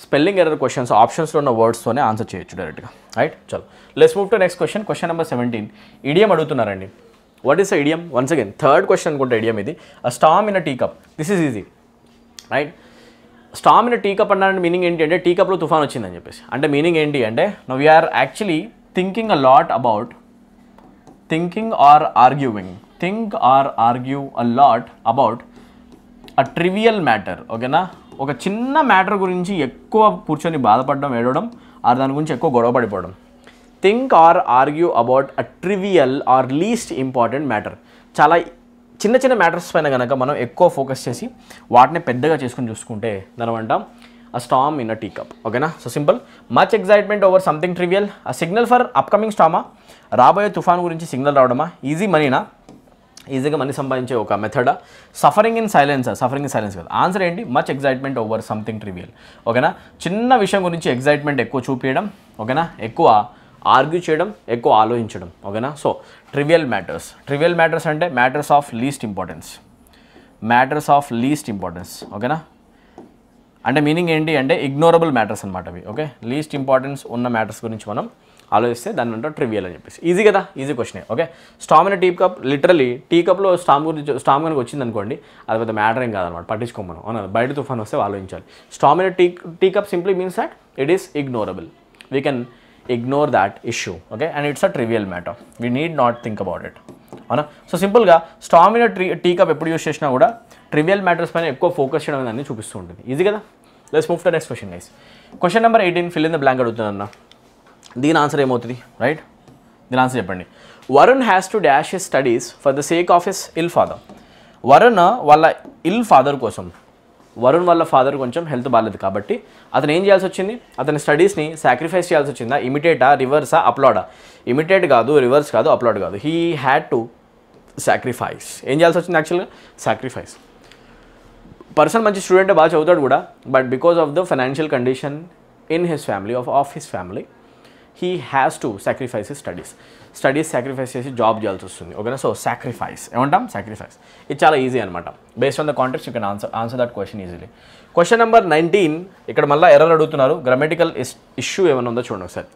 స్పెల్లింగ్ ఎర్రర్ క్వశ్చన్స్ ఆప్షన్స్లో ఉన్న వర్డ్స్తోనే ఆన్సర్ చేయొచ్చు డైరెక్ట్గా, రైట్. చలో let's move to next question. Question number 17 idiom అడుగుతున్నారండి. What is the idiom? Once again third question అనుకుంటే ఇడియం ఇది. A storm in a tea cup. This is easy, right. Storm in a tea cup అన్నారంటే meaning ఏంటి అంటే tea కప్లో తుఫాన్ వచ్చిందని చెప్పేసి. అంటే మీనింగ్ ఏంటి అంటే now we're actually thinking a lot about thinking or arguing, think or argue a lot about a trivial matter. ఓకేనా, ఒక చిన్న మ్యాటర్ గురించి ఎక్కువ కూర్చొని బాధపడడం, ఏడవడం, ఆర్ దాని గురించి ఎక్కువ గొడవ పడిపోవడం. Think or argue about a trivial or least important matter. చాలా చిన్న చిన్న మ్యాటర్స్ పైన కనుక మనం ఎక్కువ ఫోకస్ చేసి వాటిని పెద్దగా చేసుకుని చూసుకుంటే దాని అంటాం a storm in a tea cup. ఓకేనా, so simple. Much excitement over something trivial. A signal for upcoming స్టామా, రాబోయే తుఫాన్ గురించి సిగ్నల్ రావడమా. ఈజీ మనీనా, ఈజీగా మనీ సంపాదించే ఒక మెథడా. Suffering in silence, suffering in silence కదా. ఆన్సర్ ఏంటి? Much excitement over something trivial. ఓకేనా, చిన్న విషయం గురించి ఎగ్జైట్మెంట్ ఎక్కువ చూపించడం, ఓకేనా, ఎక్కువ ఆర్గ్యూ చేయడం, ఎక్కువ ఆలోచించడం. ఓకేనా, so trivial matters. Trivial matters అంటే matters of least importance, matters of least importance. ఓకేనా, అంటే మీనింగ్ ఏంటి అంటే ఇగ్నోరబుల్ మ్యాటర్స్ అనమాట అవి. ఓకే, లీస్ట్ ఇంపార్టెన్స్ ఉన్న మ్యాటర్స్ గురించి మనం ఆలోచిస్తే దాన్ని అంటే ట్రివియల్ అని చెప్పేసి. ఈజీ కదా, ఈజీ క్వశ్చనే. Okay, storm in tea cup, literally tea కప్లో స్టామ్ కనుక వచ్చింది అనుకోండి, అది పెద్ద మ్యాటర్ ఏం కాదనమాట, పట్టించుకోమను. అవునా, బయట తుఫాన్ వస్తే ఆలోచించాలి. Storm in tea cup simply means that it is ignorable. We can ignore that issue, okay, and it's a trivial matter, we need not think about it. అవునా, సో సింపుల్గా స్టామ్ ఇన్ టీ కప్ ఎప్పుడు use చేసినా కూడా trivial matters పైన ఎక్కువ focus చేయడం అనేది చూపిస్తూ ఉంటుంది. ఈజీ కదా. Let's move to next question guys. Question number 18 fill in the blank అడుగుతుందన్న. దీని ఆన్సర్ ఏమవుతుంది, రైట్? దీని ఆన్సర్ చెప్పండి. Varun has to dash his studies for the sake of his ill father. Varun వాళ్ళ ఇల్ ఫాదర్ కోసం, వరుణ్ వాళ్ళ ఫాదర్ కొంచెం హెల్త్ బాగాలేదు కాబట్టి అతను ఏం చేయాల్సి వచ్చింది, అతని స్టడీస్ని సాక్రిఫైస్ చేయాల్సి వచ్చిందా? ఇమిటేటా, రివర్సా, అప్లోడా? ఇమిటేట్ కాదు, రివర్స్ కాదు, అప్లోడ్ కాదు. He had to sacrifice. ఏం చేయాల్సి వచ్చింది యాక్చువల్గా? సాక్రిఫైస్. పర్సన్ మంచి స్టూడెంట్, బాగా చదువుతాడు కూడా, but because of the financial condition in his family, of his family, he has to sacrifice his studies sacrifice చేసి జాబ్ చేయాల్సి వస్తుంది. ఓకేనా, సో సాక్రిఫైస్ ఏమంటాం? సాక్రిఫైస్. ఇది చాలా ఈజీ అనమాట. Based on the context you can answer that question easily. Question number 19 ఇక్కడ మళ్ళీ ఎర్రర్ అడుగుతున్నారు. గ్రామటికల్ ఇష్యూ ఏమైనా ఉందో చూడండి ఒకసారి.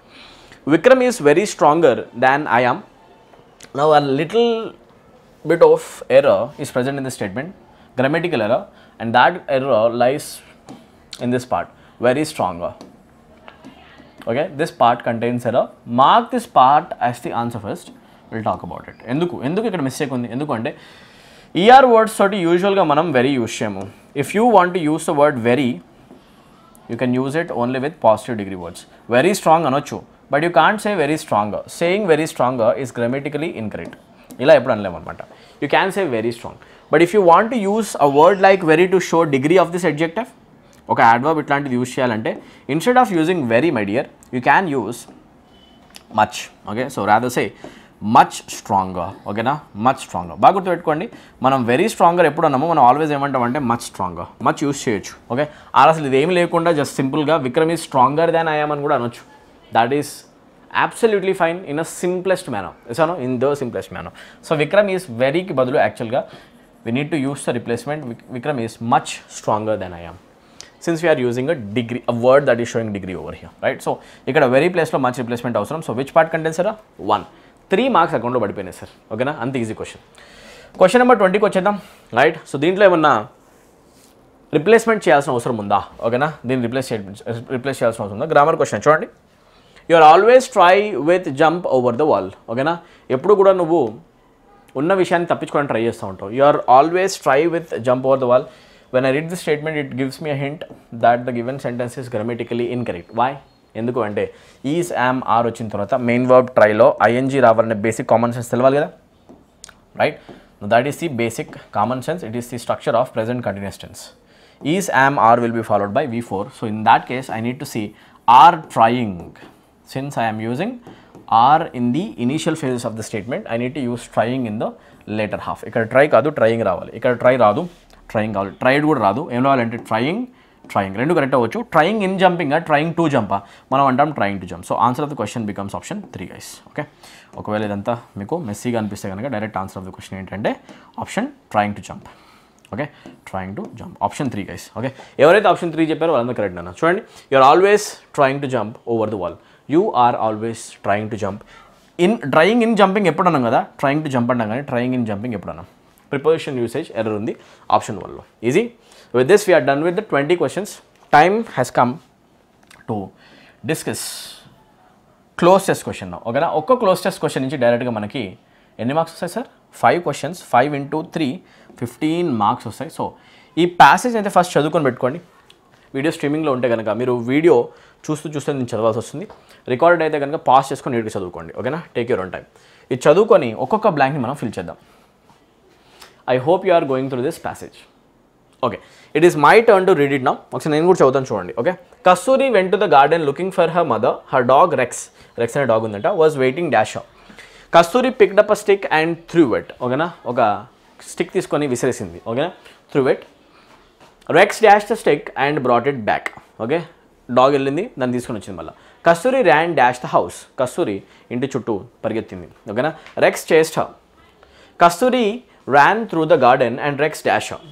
Vikram is very stronger than I am. Now a little bit of error is present in the statement, grammatical error. and that error lies in this part, very stronger. Okay, this part contains error. Mark this part as the answer first. We'll talk about it. ఎందుకు ఇక్కడ mistake ఉంది? ఎందుకంటే ER words తోటి యూజువల్గా మనం very use చేయము. If you want to use the word very, you can use it only with positive degree words. Very strong అనొచ్చు, but you can't say very stronger. Saying very stronger is grammatically incorrect. ఇలా ఎప్పుడు అనలేము అనమాట. You can say very strong, but if you want to use a word like very to show degree of this adjective, ఒక adverb ఇట్లాంటిది use చేయాలంటే instead of using very my dear, you can use much. Okay, so rather say much stronger. ఓకేనా, much stronger. బాగా గుర్తుపెట్టుకోండి, మనం very stronger ఎప్పుడు అన్నామో మనం always ఏమంటామంటే మచ్ స్ట్రాంగర్. మచ్ యూస్ చేయొచ్చు. ఓకే, అసలు ఇది ఏమి లేకుండా జస్ట్ సింపుల్గా Vikram is stronger than I am అని కూడా అనొచ్చు. That is absolutely fine in a simplest manner. In the simplest manner. So Vikram is very ki badulu actually we need to use the replacement. Vikram is much stronger than I am. Since we are using a degree, a word that is showing degree over here, right? So ikkada very place lo much replacement avasaram. So which part contains sir? 1. 3 marks account lo padipoyinayi sir. Okay na, ant easy question. Question number 20 ki vachedam, right? So deentlo emanna replacement cheyalsina avasaram unda? Okay na, దీన్ని replace చేయాల్సిన అవసరం ఉందా? Grammar question చూడండి. You are always try with jump over the wall. ఓకేనా, ఎప్పుడు కూడా నువ్వు ఉన్న విషయాన్ని తప్పించుకోవడానికి ట్రై చేస్తూ ఉంటావు. You are always try with jump over the wall. When I read this statement it gives me a hint that the given sentence is grammatically incorrect. Why? ఎందుకు అంటే ఈజ్, యామ్, ఆర్ వచ్చిన తర్వాత main verb ట్రైలో ING రావాలనే basic common sense తెలవాలి కదా, right? That is the basic common sense. It is the structure of present continuous tense. Is, am, are will be followed by V4. So in that case I need to see are trying. Since I am using are in the initial phases of the statement, I need to use trying in the later half. ఇక్కడ try కాదు, trying రావాలి. ఇక్కడ try రాదు, trying కావాలి. tried కూడా రాదు. ఏం రావాలంటే trying రెండు కరెక్ట్ అవ్వచ్చు. trying in jumping, trying to jump మనం అంటాం trying to jump. So answer of the question becomes option 3 guys. Okay, ఒకవేళ ఇదంతా మీకు మెస్సీగా అనిపిస్తే కనుక direct answer of the question ఏంటంటే option trying to jump. Okay, trying to jump, option 3 guys. Okay, ఎవరైతే ఆప్షన్ 3 చెప్పారో వాళ్ళందరూ కరెక్ట్ అన్న. చూడండి, you are always trying to jump over the wall. You are always trying to jump. Trying in jumping ఎప్పుడు అన్నాం కదా, trying to jump అన్నాం కానీ ట్రయింగ్ ఇన్ జంపింగ్ ఎప్పుడు అన్నాం? ప్రిపోజిషన్ యూసేజ్ ఎర్రర్ ఉంది ఆప్షన్ 1లో. Easy. With this we're done with the 20 questions. Time has come to discuss cloze test question. ఓకేనా, ఒక్క క్లోజ్ టెస్ట్ క్వశ్చన్ నుంచి డైరెక్ట్గా మనకి ఎన్ని మార్క్స్ వస్తాయి సార్? 5 క్వశ్చన్స్, 5 into 3 15 మార్క్స్ వస్తాయి. సో ఈ ప్యాసేజ్ అయితే ఫస్ట్ చదువుకొని పెట్టుకోండి. వీడియో స్ట్రీమింగ్లో ఉంటే కనుక మీరు వీడియో చూస్తూ నేను చదవాల్సి వస్తుంది. రికార్డ్ అయితే కనుక పాస్ చేసుకొని నీట్గా చదువుకోండి. ఓకేనా, టేక్ యూర్ ఓన్ టైం. ఇది చదువుకొని ఒక్కొక్క బ్లాంక్ని మనం ఫిల్ చేద్దాం. I hope you are going through this passage. Okay, it is my turn to read it now. ఒకసారి నేను కూడా చదువుతాను చూడండి. Okay, Kasturi went to the garden looking for her mother. Her dog Rex అనే డాగ్ ఉందంట, was waiting dash. Kasturi picked up a stick and threw it. ఓకేనా, ఒక stick తీసుకొని విసిరేసింది. ఓకేనా, threw it. Rex dash the stick and brought it back. Okay, dog వెళ్ళింది, దాన్ని తీసుకొని వచ్చింది మళ్ళీ. Kasturi ran dash the house. Kasturi ఇంటి చుట్టూ పరిగెత్తింది. ఓకేనా, Rex chased her. Kasturi ran through the garden and Rex dash her.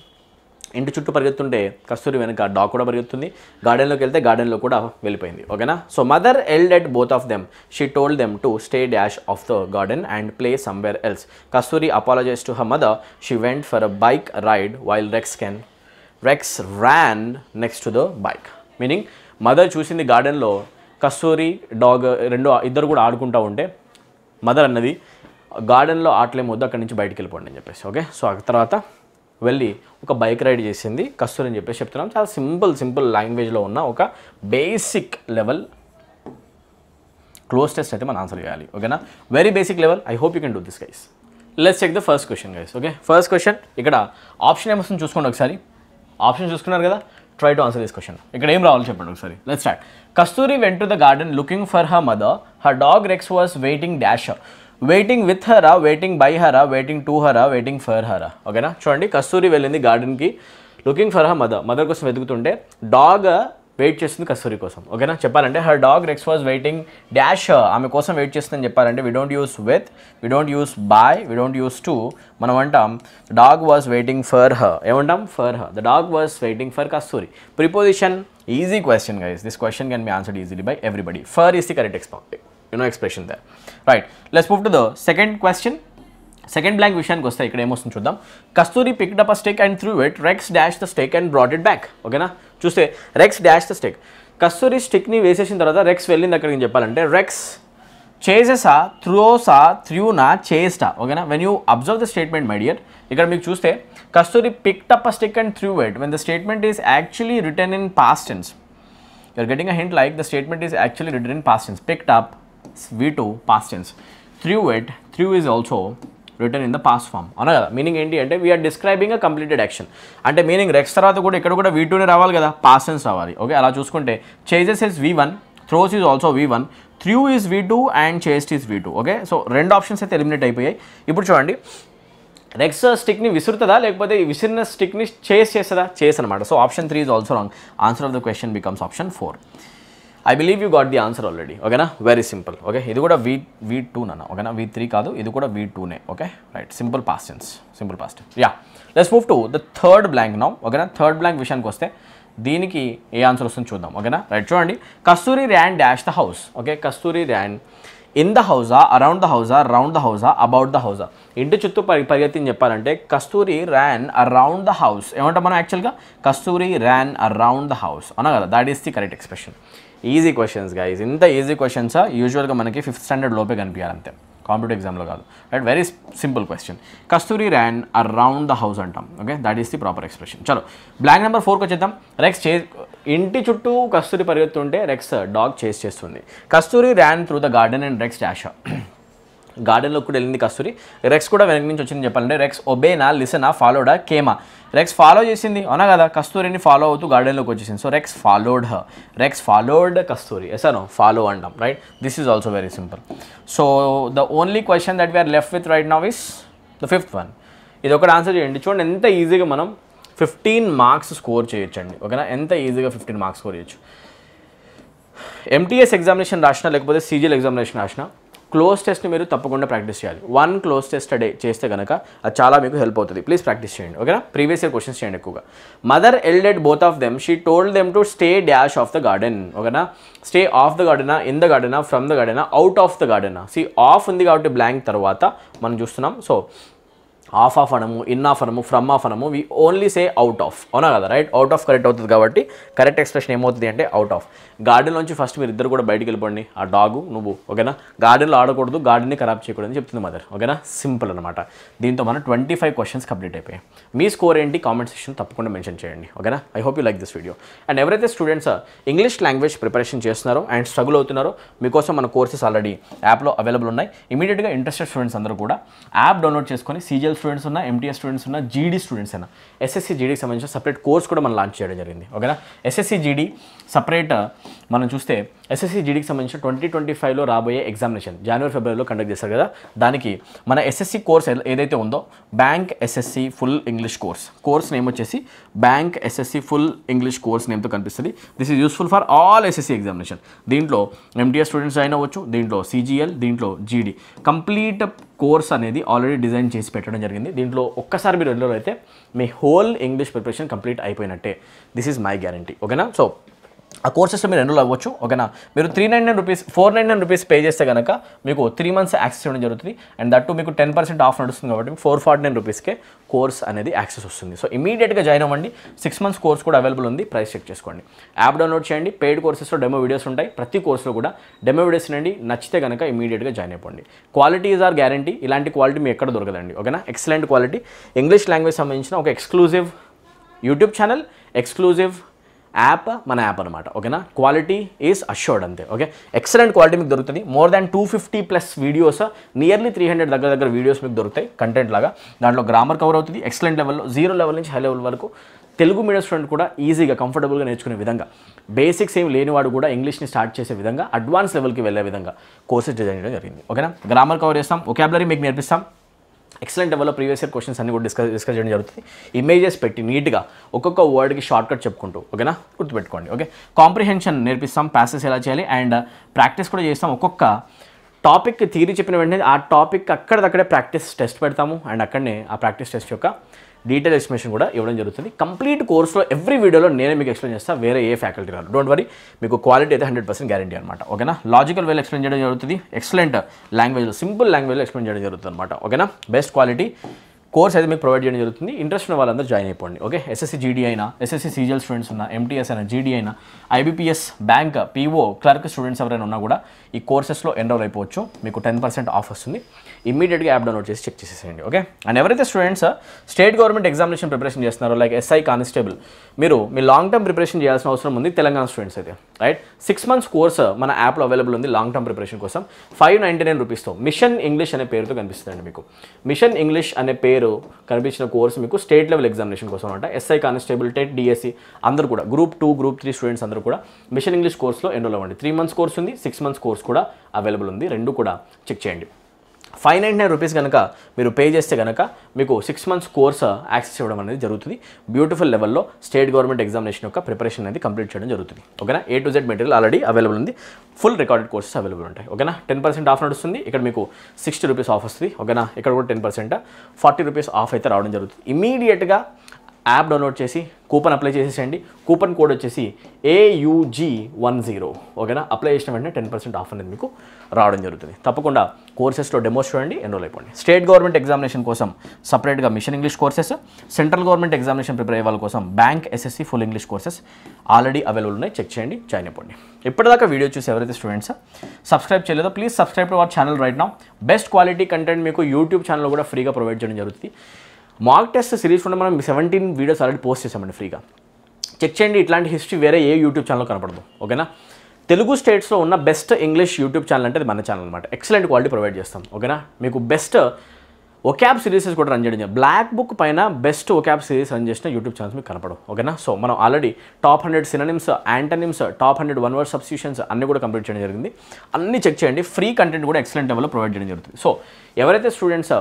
ఇంటి చుట్టూ పరిగెత్తుంటే కస్తూరి వెనక డాగ్ కూడా పరిగెత్తుంది. గార్డెన్లోకి వెళ్తే గార్డెన్లో కూడా వెళ్ళిపోయింది. ఓకేనా, so mother yelled at both of them. She told them to stay dash off the garden and play somewhere else. Kasturi apologise to her mother. She went for a bike ride while Rex ran next to the bike. Meaning mother చూసింది గార్డెన్లో కస్తూరి dog ఇద్దరు కూడా ఆడుకుంటూ ఉంటే mother అన్నది గార్డెన్లో ఆటలేమొద్దు, అక్కడి నుంచి బయటికి వెళ్ళిపోండి అని చెప్పేసి. ఓకే, సో ఆ తర్వాత వెళ్ళి ఒక బైక్ రైడ్ చేసింది కస్తూరి అని చెప్పేసి చెప్తున్నాం. చాలా సింపుల్ లాంగ్వేజ్లో ఉన్న ఒక బేసిక్ లెవెల్ క్లోజ్ టెస్ట్ అయితే మనం ఆన్సర్ చేయాలి. ఓకేనా, very basic level. I hope you can do this guys. Let's check the first question guys. Okay, first question ఇక్కడ ఆప్షన్ ఏమొస్తుంది చూసుకోండి ఒకసారి. ఆప్షన్ చూసుకున్నారు కదా, try to answer this question. ఇక్కడ ఏం రావాలి చెప్పండి ఒకసారి. Let's start. Kasturi went to the garden looking for her mother. Her dog Rex was waiting dash. Waiting with హరా, వెయిటింగ్ బై హరా, వెయిటింగ్ టు హరా, వెయిటింగ్ ఫర్ హరా. ఓకేనా, చూడండి, కస్తూరి వెళ్ళింది గార్డెన్కి లుకింగ్ ఫర్ హర్ మదర్ కోసం వెతుకుతుంటే డాగ్ వెయిట్ చేస్తుంది కస్తూరి కోసం. ఓకేనా, చెప్పాలంటే her dog Rex was waiting dash. ఆమె కోసం వెయిట్ చేస్తుందని చెప్పాలంటే we don't use with, we don't use by, we don't use to. మనం అంటాం dog was waiting for her. ఏమంటాం? For her. The dog was waiting for Kasturi. Preposition, easy question guys. This question can be answered easily by everybody. For is the correct expression there. Right, let's move to the second question. Second blank విషయానికి వస్తే ఇక్కడ ఏమొస్తుంది చూద్దాం. Kasturi picked up a stick and threw it, Rex dash the stick and brought it back. ఓకేనా, చూస్తే Rex dash the stick, Kasturi స్టిక్ని వేసేసిన తర్వాత రెక్స్ వెళ్ళింది అక్కడికి చెప్పాలంటే రెక్స్ చేసెసా, త్రోసా, త్రూనా, చేస్టా. ఓకేనా, when you observe the statement my dear, ఇక్కడ మీకు చూస్తే Kasturi picked up a stick and threw it, when the statement is actually written in past tense. You are getting a hint like the statement is actually written in past tense. Picked up V2 past tense, threw it, threw is also written in the past form. అవునా కదా, meaning ఏంటి అంటే we are describing అ completed action. అంటే meaning rex తర్వాత కూడా ఇక్కడ కూడా V2నే రావాలి కదా, పాస్ట్ టెన్స్ రావాలి. ఓకే, అలా చూసుకుంటే chases is V1, throws is also V1, through is V2 and చేస్ట్ is V2. Okay, so రెండు ఆప్షన్స్ అయితే ఎలిమినేట్ అయిపోయాయి. ఇప్పుడు చూడండి, రెక్స్ స్టిక్ని విసురుతుందా లేకపోతే విసిరిన స్టిక్ని చేస్తుందా? చేస్ అనమాట. So option 3 is also wrong. Answer of the question becomes option 4. I believe you got the answer already. ఓకేనా, వెరీ సింపుల్. ఓకే, ఇది కూడా V2 నాన్న. ఓకేనా, V3 కాదు, ఇది కూడా V2నే. Okay, right, simple past tense, simple past. Yeah, let's move to the third blank now. ఓకేనా, థర్డ్ బ్లాంక్ విషయానికి వస్తే దీనికి ఏ ఆన్సర్ వస్తుందో చూద్దాం. ఓకేనా, రైట్, చూడండి, Kasturi ran dash the house. Okay, Kasturi ran in the హౌజా, అరౌండ్ ద హౌజా, రౌండ్ ద హౌజా, అబౌట్ ద హౌజా. ఇంటి చుట్టూ పరిగెత్తిని చెప్పాలంటే Kasturi ran around the house. ఏమంటాం మనం యాక్చువల్గా? Kasturi ran around the house అన్నా కదా, that is the correct expression. Easy questions guys, ఇంత ఈజీ క్వశ్చన్స్ యూజువల్గా మనకి 5th స్టాండర్డ్ లోపే కనిపించాలి అంతే, కాంపిటేటివ్ ఎగ్జామ్లో కాదు. Right, very simple question. Kasturi ran around the house అంటాం. Okay, that is the proper expression. చలో బ్లాంక్ నెంబర్ 4కి వచ్చేద్దాం. రెక్స్ ఇంటి చుట్టూ కస్తూరి పరిగెత్తుంటే రెక్స్ డాగ్ చేస్ చేస్తుంది. Kasturi ran through the garden and Rex dash. గార్డెన్లోకి కూడా వెళ్ళింది కస్తూరి, రెక్స్ కూడా వెనక నుంచి వచ్చింది చెప్పాలంటే రెక్స్ ఒబేనా, లిసనా, ఫాలోడా, కేమా. రెక్స్ ఫాలో చేసింది అవునా కదా, కస్తూరిని ఫాలో అవుతూ గార్డెన్లోకి వచ్చేసింది. So Rex followed her, Rex followed Kasturi. ఎసానో ఫాలో అంటాం. Right, this is also very simple. So the only question that we're left with right now is the 5th one. ఇది ఒకటి ఆన్సర్ చేయండి. చూడండి ఎంత ఈజీగా మనం 15 మార్క్స్ స్కోర్ చేయొచ్చండి. ఓకేనా, ఎంత ఈజీగా 15 మార్క్స్ స్కోర్ చేయొచ్చు. MTS ఎగ్జామినేషన్ రాసినా లేకపోతే CGL ఎగ్జామినేషన్ రాసినా క్లోజ్ టెస్ట్ని మీరు తప్పకుండా ప్రాక్టీస్ చేయాలి. 1 క్లోజ్ టెస్ట్ డే చేస్తే కనుక అది చాలా మీకు హెల్ప్ అవుతుంది. ప్లీజ్ ప్రాక్టీస్ చేయండి. ఓకేనా, ప్రీవియస్ ఇయర్ క్వశ్చన్స్ చేయండి ఎక్కువగా. Mother yelled both of them, she told them to stay dash off the garden. ఓకేనా, స్టే ఆఫ్ ద గార్డెనా, ఇన్ ద గార్డెనా, ఫ్రమ్ ద గార్డెనా, అవుట్ ఆఫ్ ద గార్డెనా. ఆఫ్ ఉంది కాబట్టి బ్లాంక్ తర్వాత మనం చూస్తున్నాం. సో ఆఫ్ అనము, ఇన్ ఆఫ్ అనము, ఫ్రమ్ ఆఫ్ అనము, we only say out of. అవునా కదా, రైట్, అవుట్ ఆఫ్ కరెక్ట్ అవుతుంది కాబట్టి కరెక్ట్ ఎక్స్ప్రెషన్ ఏమవుతుంది అంటే అవుట్ ఆఫ్. గార్డెన్ నుంచి ఫస్ట్ మీరు ఇద్దరు కూడా బయటికి వెళ్ళిపోండి, ఆ డాగు నువ్వు. ఓకేనా, గార్డెన్లో ఆడకూడదు, గార్డెన్ని ఖరాబ్ చేయకూడదు అని చెప్తుంది మదర్. ఓకేనా, సింపుల్ అనమాట. దీంతో మనం 25 క్వశ్చన్స్ కంప్లీట్ అయిపోయాయి. మీ స్కోర్ ఏంటి కామెంట్ సెక్షన్ తప్పకుండా మెన్షన్ చేయండి. ఓకేనా, I hope you like this video. And ఎవరైతే స్టూడెంట్స్ ఇంగ్లీష్ లాంగ్వేజ్ ప్రిపరేషన్ చేస్తున్నారో అండ్ స్ట్రగుల్ అవుతున్నారో మీకోసం మన కోర్సెస్ ఆల్రెడీ యాప్లో అవైలబుల్ ఉన్నాయి. ఇమీడియట్గా ఇంట్రెస్టెడ్ స్టూడెంట్స్ అందరూ కూడా యాప్ డౌన్లోడ్ చేసుకొని CGL స్టూడెంట్స్ ఉన్న, MTS స్టూడెంట్స్ ఉన్న, GD స్టూడెంట్స్ అయినా SSC GDకి సంబంధించిన సపరేట్ కోర్స్ కూడా మనం లాంచ్ చేయడం జరిగింది. ఓకేనా, SSC GD సపరేట్ మనం చూస్తే SSC GDకి సంబంధించిన 2025లో రాబోయే ఎగ్జామినేషన్ జనవరి ఫిబ్రవరిలో కండక్ట్ చేస్తారు కదా, దానికి మన SSC కోర్స్ ఏదైతే ఉందో bank SSC full English course name వచ్చేసి bank SSC full English course నేమ్తో కనిపిస్తుంది. This is useful for all SSC examination. దీంట్లో MTS స్టూడెంట్స్ జాయిన్ అవ్వచ్చు, దీంట్లో CGL, దీంట్లో GD. కంప్లీట్ కోర్స్ అనేది ఆల్రెడీ డిజైన్ చేసి పెట్టడం జరిగింది. దీంట్లో ఒక్కసారి మీరు ఎన్రోల్ అయితే మీ హోల్ ఇంగ్లీష్ ప్రిపరేషన్ కంప్లీట్ అయిపోయినట్టే. This is my guarantee. ఓకేనా, సో ఆ కోర్సెస్లో మీరు ఎన్రోల్ అవ్వచ్చు. ఓకేనా, మీరు 399 రూపీస్ 499 రూపీస్ పే చేస్తే కనుక మీకు 3 months యాక్సెస్ ఇవ్వడం జరుగుతుంది. అండ్ దట్టు మీకు 10% ఆఫ్ నడుస్తుంది కాబట్టి 449 రూపీస్కే కోర్స్ అనేది యాక్సెస్ వస్తుంది. సో ఇమీడియట్గా జాయిన్ అవ్వండి. 6 months కోర్స్ కూడా అవైలబుల్ ఉంది, ప్రైస్ చెక్ చేసుకోండి. యాప్ డౌన్లోడ్ చేయండి. పెయిడ్ కోర్సెస్లో డెమో వీడియోస్ ఉంటాయి. ప్రతి కోర్సులో కూడా డెమో వీడియోస్ నండి, నచ్చితే కనుక ఇమీడియట్గా జాయిన్ అయిపోండి. Quality is our guarantee. ఇలాంటి క్వాలిటీ మీకు ఎక్కడ దొరకదండి. ఓకేనా, ఎక్సలెంట్ క్వాలిటీ. ఇంగ్లీష్ లాంగ్వేజ్ సంబంధించిన ఒక exclusive YouTube channel, exclusive app మన యాప్ అనమాట. ఓకేనా, క్వాలిటీ ఈజ్ అష్యూర్డ్ అంతే. ఓకే, ఎక్సలెంట్ క్వాలిటీ మీకు దొరుకుతుంది. మోర్ దాన్ 250+ వీడియోస్, నియర్లీ 300 దగ్గర వీడియోస్ మీకు దొరుకుతాయి కంటెంట్ లాగా. దాంట్లో గ్రామర్ కవర్ అవుతుంది ఎక్సలెంట్ లెవెల్లో, 0 లెవెల్ నుంచి హై లెవెల్ వరకు. తెలుగు మీడియం స్టూడెంట్ కూడా ఈజీగా కంఫర్టబుల్గా నేర్చుకునే విధంగా, బేసిక్స్ ఏం లేనివాడు కూడా ఇంగ్లీష్ని స్టార్ట్ చేసే విధంగా, అడ్వాన్స్ లెవెల్కి వెళ్ళే విధంగా కోర్సెస్ డిజైన్ చేయడం జరిగింది. ఓకేనా, గ్రామర్ కవర్ చేస్తాం, వొకాబులరీ మీకు నేర్పిస్తాం. ఎక్సలెంట్ లెవెల్లో ప్రీవియస్ ఇయర్ క్వశ్చన్స్ అన్ని కూడా డిస్కస్ చేయడం జరుగుతుంది. ఇమేజెస్ పెట్టి నీట్గా ఒక్కొక్క వర్డ్కి షార్ట్ కట్ చెప్పుకుంటూ. ఓకేనా, గుర్తుపెట్టుకోండి. ఓకే, కాంప్రిహెన్షన్ నేర్పిస్తాం, ప్యాసెస్ ఎలా చేయాలి అండ్ ప్రాక్టీస్ కూడా చేస్తాం. ఒక్కొక్క టాపిక్ థియరీ చెప్పిన వెంటనే ఆ టాపిక్ అక్కడక్కడే ప్రాక్టీస్ టెస్ట్ పెడతాము అండ్ అక్కడనే ఆ ప్రాక్టీస్ టెస్ట్ యొక్క డీటెయిల్ ఎక్స్ప్లెనేషన్ కూడా ఇవ్వడం జరుగుతుంది. కంప్లీట్ కోర్స్లో ఎవ్రీ వీడియోలో నేనే మీకు ఎక్స్ప్లెయిన్ చేస్తాను, వేరే ఏ ఫ్యాకల్టీ రాదు. డోంట్ వరీ, మీకు క్వాలిటీ అయితే 100% గ్యారంటీ అనమాట. ఓకేనా, లాజికల్ వేలో ఎక్స్ప్లెయిన్ చేయడం జరుగుతుంది, ఎక్సలెంట్ లాంగ్వేజ్లో, సింపుల్ లాంగ్వేజ్లో ఎక్స్ప్లెయిన్ చేయడం జరుగుతుంది అనమాట. ఓకేనా, బెస్ట్ క్వాలిటీ కోర్స్ అయితే మీకు ప్రొవైడ్ చేయడం జరుగుతుంది. ఇంట్రెస్ట్ ఉన్న వాళ్ళందరూ జాయిన్ అయిపోండి. ఓకే, ఎస్ఎస్సి జీడీ అయినా, ఎస్ఎస్సి సీజీఎల్ స్టూడెంట్స్ ఉన్నా, ఎంటీఎస్ అయినా, జీడీ అయినా, IBPS, bank, PO, clerk students ఎవరైనా ఉన్నా కూడా ఈ కోర్సెస్లో ఎన్రోల్ అయిపోవచ్చు. మీకు 10% ఆఫ్ వస్తుంది. ఇమీడియట్గా యాప్ డౌన్లోడ్ చేసి చెక్ చేసేసేయండి. ఓకే, అండ్ ఎవరైతే students state government examination preparation చేస్తున్నారో, లైక్ ఎస్ఐ కానిస్టేబుల్, మీరు మీ లాంగ్ టర్మ్ ప్రిపరేషన్ చేయాల్సిన అవసరం ఉంది. తెలంగాణ స్టూడెంట్స్ అయితే రైట్, 6 months కోర్స్ మన యాప్లో అవైలబుల్ ఉంది. లాంగ్ టర్మ్ ప్రిపరేషన్ కోసం 599 రూపీస్తో మిషన్ ఇంగ్లీష్ అనే పేరుతో కనిపిస్తుందండి. మీకు మిషన్ ఇంగ్లీష్ అనే పేరు కనిపించిన కోర్స్ మీకు స్టేట్ లెవెల్ ఎగ్జామినేషన్ కోసం అనమాట. ఎస్ఐ కానిస్టేబుల్, టెట్, డిఎస్సి అందరూ కూడా, గ్రూప్ 2, గ్రూప్ 3 స్టూడెంట్స్ అందరూ కూడా మిషన్ ఇంగ్లీష్ కోర్స్లో ఎన్రోల్ అవ్వండి. 3 months కోర్స్ ఉంది, 6 months కోర్స్ కూడా అవైలబుల్ ఉంది. రెండు కూడా చెక్ చేయండి. 599 రూపీస్ కనుక మీరు పే చేస్తే కనుక మీకు 6 months కోర్స్ యాక్సెస్ ఇవ్వడం అనేది జరుగుతుంది. బ్యూటిఫుల్ లెవెల్లో స్టేట్ గవర్నమెంట్ ఎగ్జామినేషన్ యొక్క ప్రిపరేషన్ అనేది కంప్లీట్ చేయడం జరుగుతుంది. ఓకేనా, A to Z material already available ఉంది. ఫుల్ రికార్డెడ్ కోర్సెస్ అవైలబుల్ ఉంటాయి. ఓకేనా, 10% ఆఫ్ నడుస్తుంది. ఇక్కడ మీకు 60 రూపీస్ ఆఫ్ వస్తుంది. ఓకేనా, ఇక్కడ కూడా 10%, 40 రూపీస్ ఆఫ్ అయితే రావడం జరుగుతుంది. ఇమీడియట్గా యాప్ డౌన్లోడ్ చేసి కూపన్ అప్లై చేసేసేయండి. కూపన్ కోడ్ వచ్చేసి AUG10. ఓకేనా, అప్లై చేసిన వెంటనే 10% ఆఫ్ అనేది మీకు రావడం జరుగుతుంది. తప్పకుండా కోర్సెస్లో డెమోస్ చూడండి, ఎన్రోల్ అయిపోండి. స్టేట్ గవర్నమెంట్ ఎగ్జామినేషన్ కోసం సపరేట్గా mission English courses, central government examination prepare అయ్యే వాళ్ళ కోసం bank, SSC full English courses already available ఉన్నాయి. చెక్ చేయండి, జాయిన్ అయిపోండి. ఇప్పటిదాకా వీడియో చూసి ఎవరైతే స్టూడెంట్స్ సబ్స్క్రైబ్ చేయలేదో please subscribe to our channel right now. Best quality content మీకు యూట్యూబ్ ఛానల్లో కూడా ఫ్రీగా ప్రొవైడ్ చేయడం జరుగుతుంది. మాక్ టెస్ట్ సిరీస్ కూడా మనం 17 వీడియోస్ ఆల్రెడీ పోస్ట్ చేసామండి ఫ్రీగా. చెక్ చేయండి, ఇట్లాంటి హిస్టరీ వేరే ఏ యూట్యూబ్ ఛానల్లో కనపడదు. ఓకేనా, తెలుగు స్టేట్స్లో ఉన్న బెస్ట్ ఇంగ్లీష్ యూట్యూబ్ ఛానల్ అంటే మన ఛానల్ అనమాట. ఎక్సలెంట్ క్వాలిటీ ప్రొవైడ్ చేస్తాం. ఓకేనా, మీకు బెస్ట్ ఒకాబ్ సిరీసెస్ కూడా రన్ చేయడం, బ్లాక్ బుక్ పైన బెస్ట్ ఒకాబ్ సిరీస్ రన్ చేసిన యూట్యూబ్ ఛానల్స్ మీకు కనపడవు. ఓకేనా, సో మనం already top 100 synonyms, antonyms, top 100 one word substitutions అన్నీ కూడా కంప్లీట్ చేయడం జరిగింది. అన్నీ చెక్ చేయండి. ఫ్రీ కంటెంట్ కూడా ఎక్సలెంట్ లెవెల్లో ప్రొవైడ్ చేయడం జరుగుతుంది. సో ఎవరైతే స్టూడెంట్స్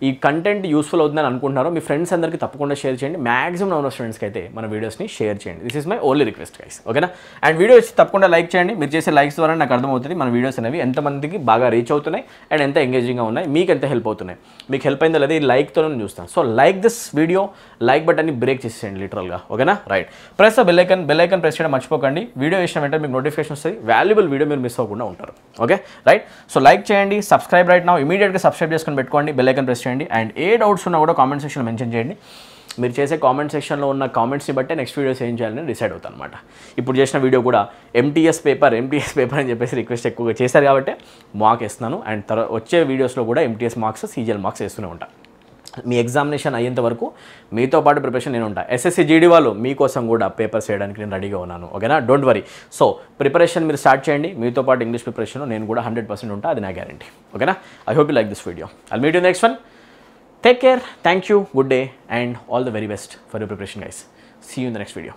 ఈ కంటెంట్ యూస్ఫుల్ అవుతుందని అనుకుంటున్నారో మీ ఫ్రెండ్స్ అందరికీ తప్పకుండా షేర్ చేయండి. మ్యాక్సిమం ఉన్న స్టూడెంట్స్కి అయితే మన వీడియోస్ని షేర్ చేయండి. This is my only request guys. ఓకేనా, అండ్ వీడియో వచ్చి తప్పకుండా లైక్ చేయండి. మీరు చేసే లైక్స్ ద్వారా నాకు అర్థమవుతుంది మన వీడియోస్ అనేవి ఎంతమందికి బాగా రీచ్ అవుతున్నాయి అండ్ ఎంత ఎంగేజింగ్గా ఉన్నాయి, మీకు ఎంత హెల్ప్ అవుతున్నాయి. మీకు హెల్ప్ అయిందో లేదా ఈ లైక్తో నేను చూస్తాను. So like this video, like బటన్ని బ్రేక్ చేసేయండి లిటరల్గా. ఓకేనా, right, press the bell icon press చేయడం మర్చిపోకండి. వీడియో వేసిన వెంటనే మీకు నోటిఫికేషన్ వస్తుంది. వాల్యుబుల్ వీడియో మీరు మిస్ అవ్వకుండా ఉంటారు. ఓకే, రైట్, సో లైక్ చేయండి, సబ్స్క్రైబ్ రైట్ నౌ, ఇమీడియట్గా సబ్స్క్రైబ్ చేసుకొని పెట్టుకోండి, బెల్ ఐకాన్ ప్రెస్ చేయండి. అండ్ ఏ డౌట్స్ ఉన్నా కూడా కామెంట్ సెక్షన్లో మెన్షన్ చేయండి. మీరు చేసే కామెంట్ సెక్షన్లో ఉన్న కామెంట్స్ని బట్టే నెక్స్ట్ వీడియోస్ ఏం చేయాలని డిసైడ్ అవుతాను అనమాట. ఇప్పుడు చేసిన వీడియో కూడా ఎంటీఎస్ పేపర్ అని చెప్పేసి రిక్వెస్ట్ ఎక్కువగా చేశారు కాబట్టి మార్క్ వేస్తున్నాను. అండ్ తర్వాత వచ్చే వీడియోస్లో కూడా ఎంటీఎస్ మార్క్స్, సీజీఎల్ మార్క్స్ వేస్తూనే ఉంటాను. మీ ఎగ్జామినేషన్ అయ్యేంత వరకు మీతో పాటు ప్రిపరేషన్ నేను ఉంటాను. ఎస్ఎస్సి జీడీ వాళ్ళు మీకోసం కూడా పేపర్స్ వేయడానికి నేను రెడీగా ఉన్నాను. ఓకేనా, డోంట్ వరీ. సో ప్రిపరేషన్ మీరు స్టార్ట్ చేయండి. మీతో పాటు ఇంగ్లీష్ ప్రిపరేషన్ నేను కూడా 100% ఉంటాను, అది నా గ్యారంటీ. ఓకేనా, I hope you like this video. I'll meet you next one. Take care, thank you, good day, and all the very best for your preparation, guys. See you in the next video.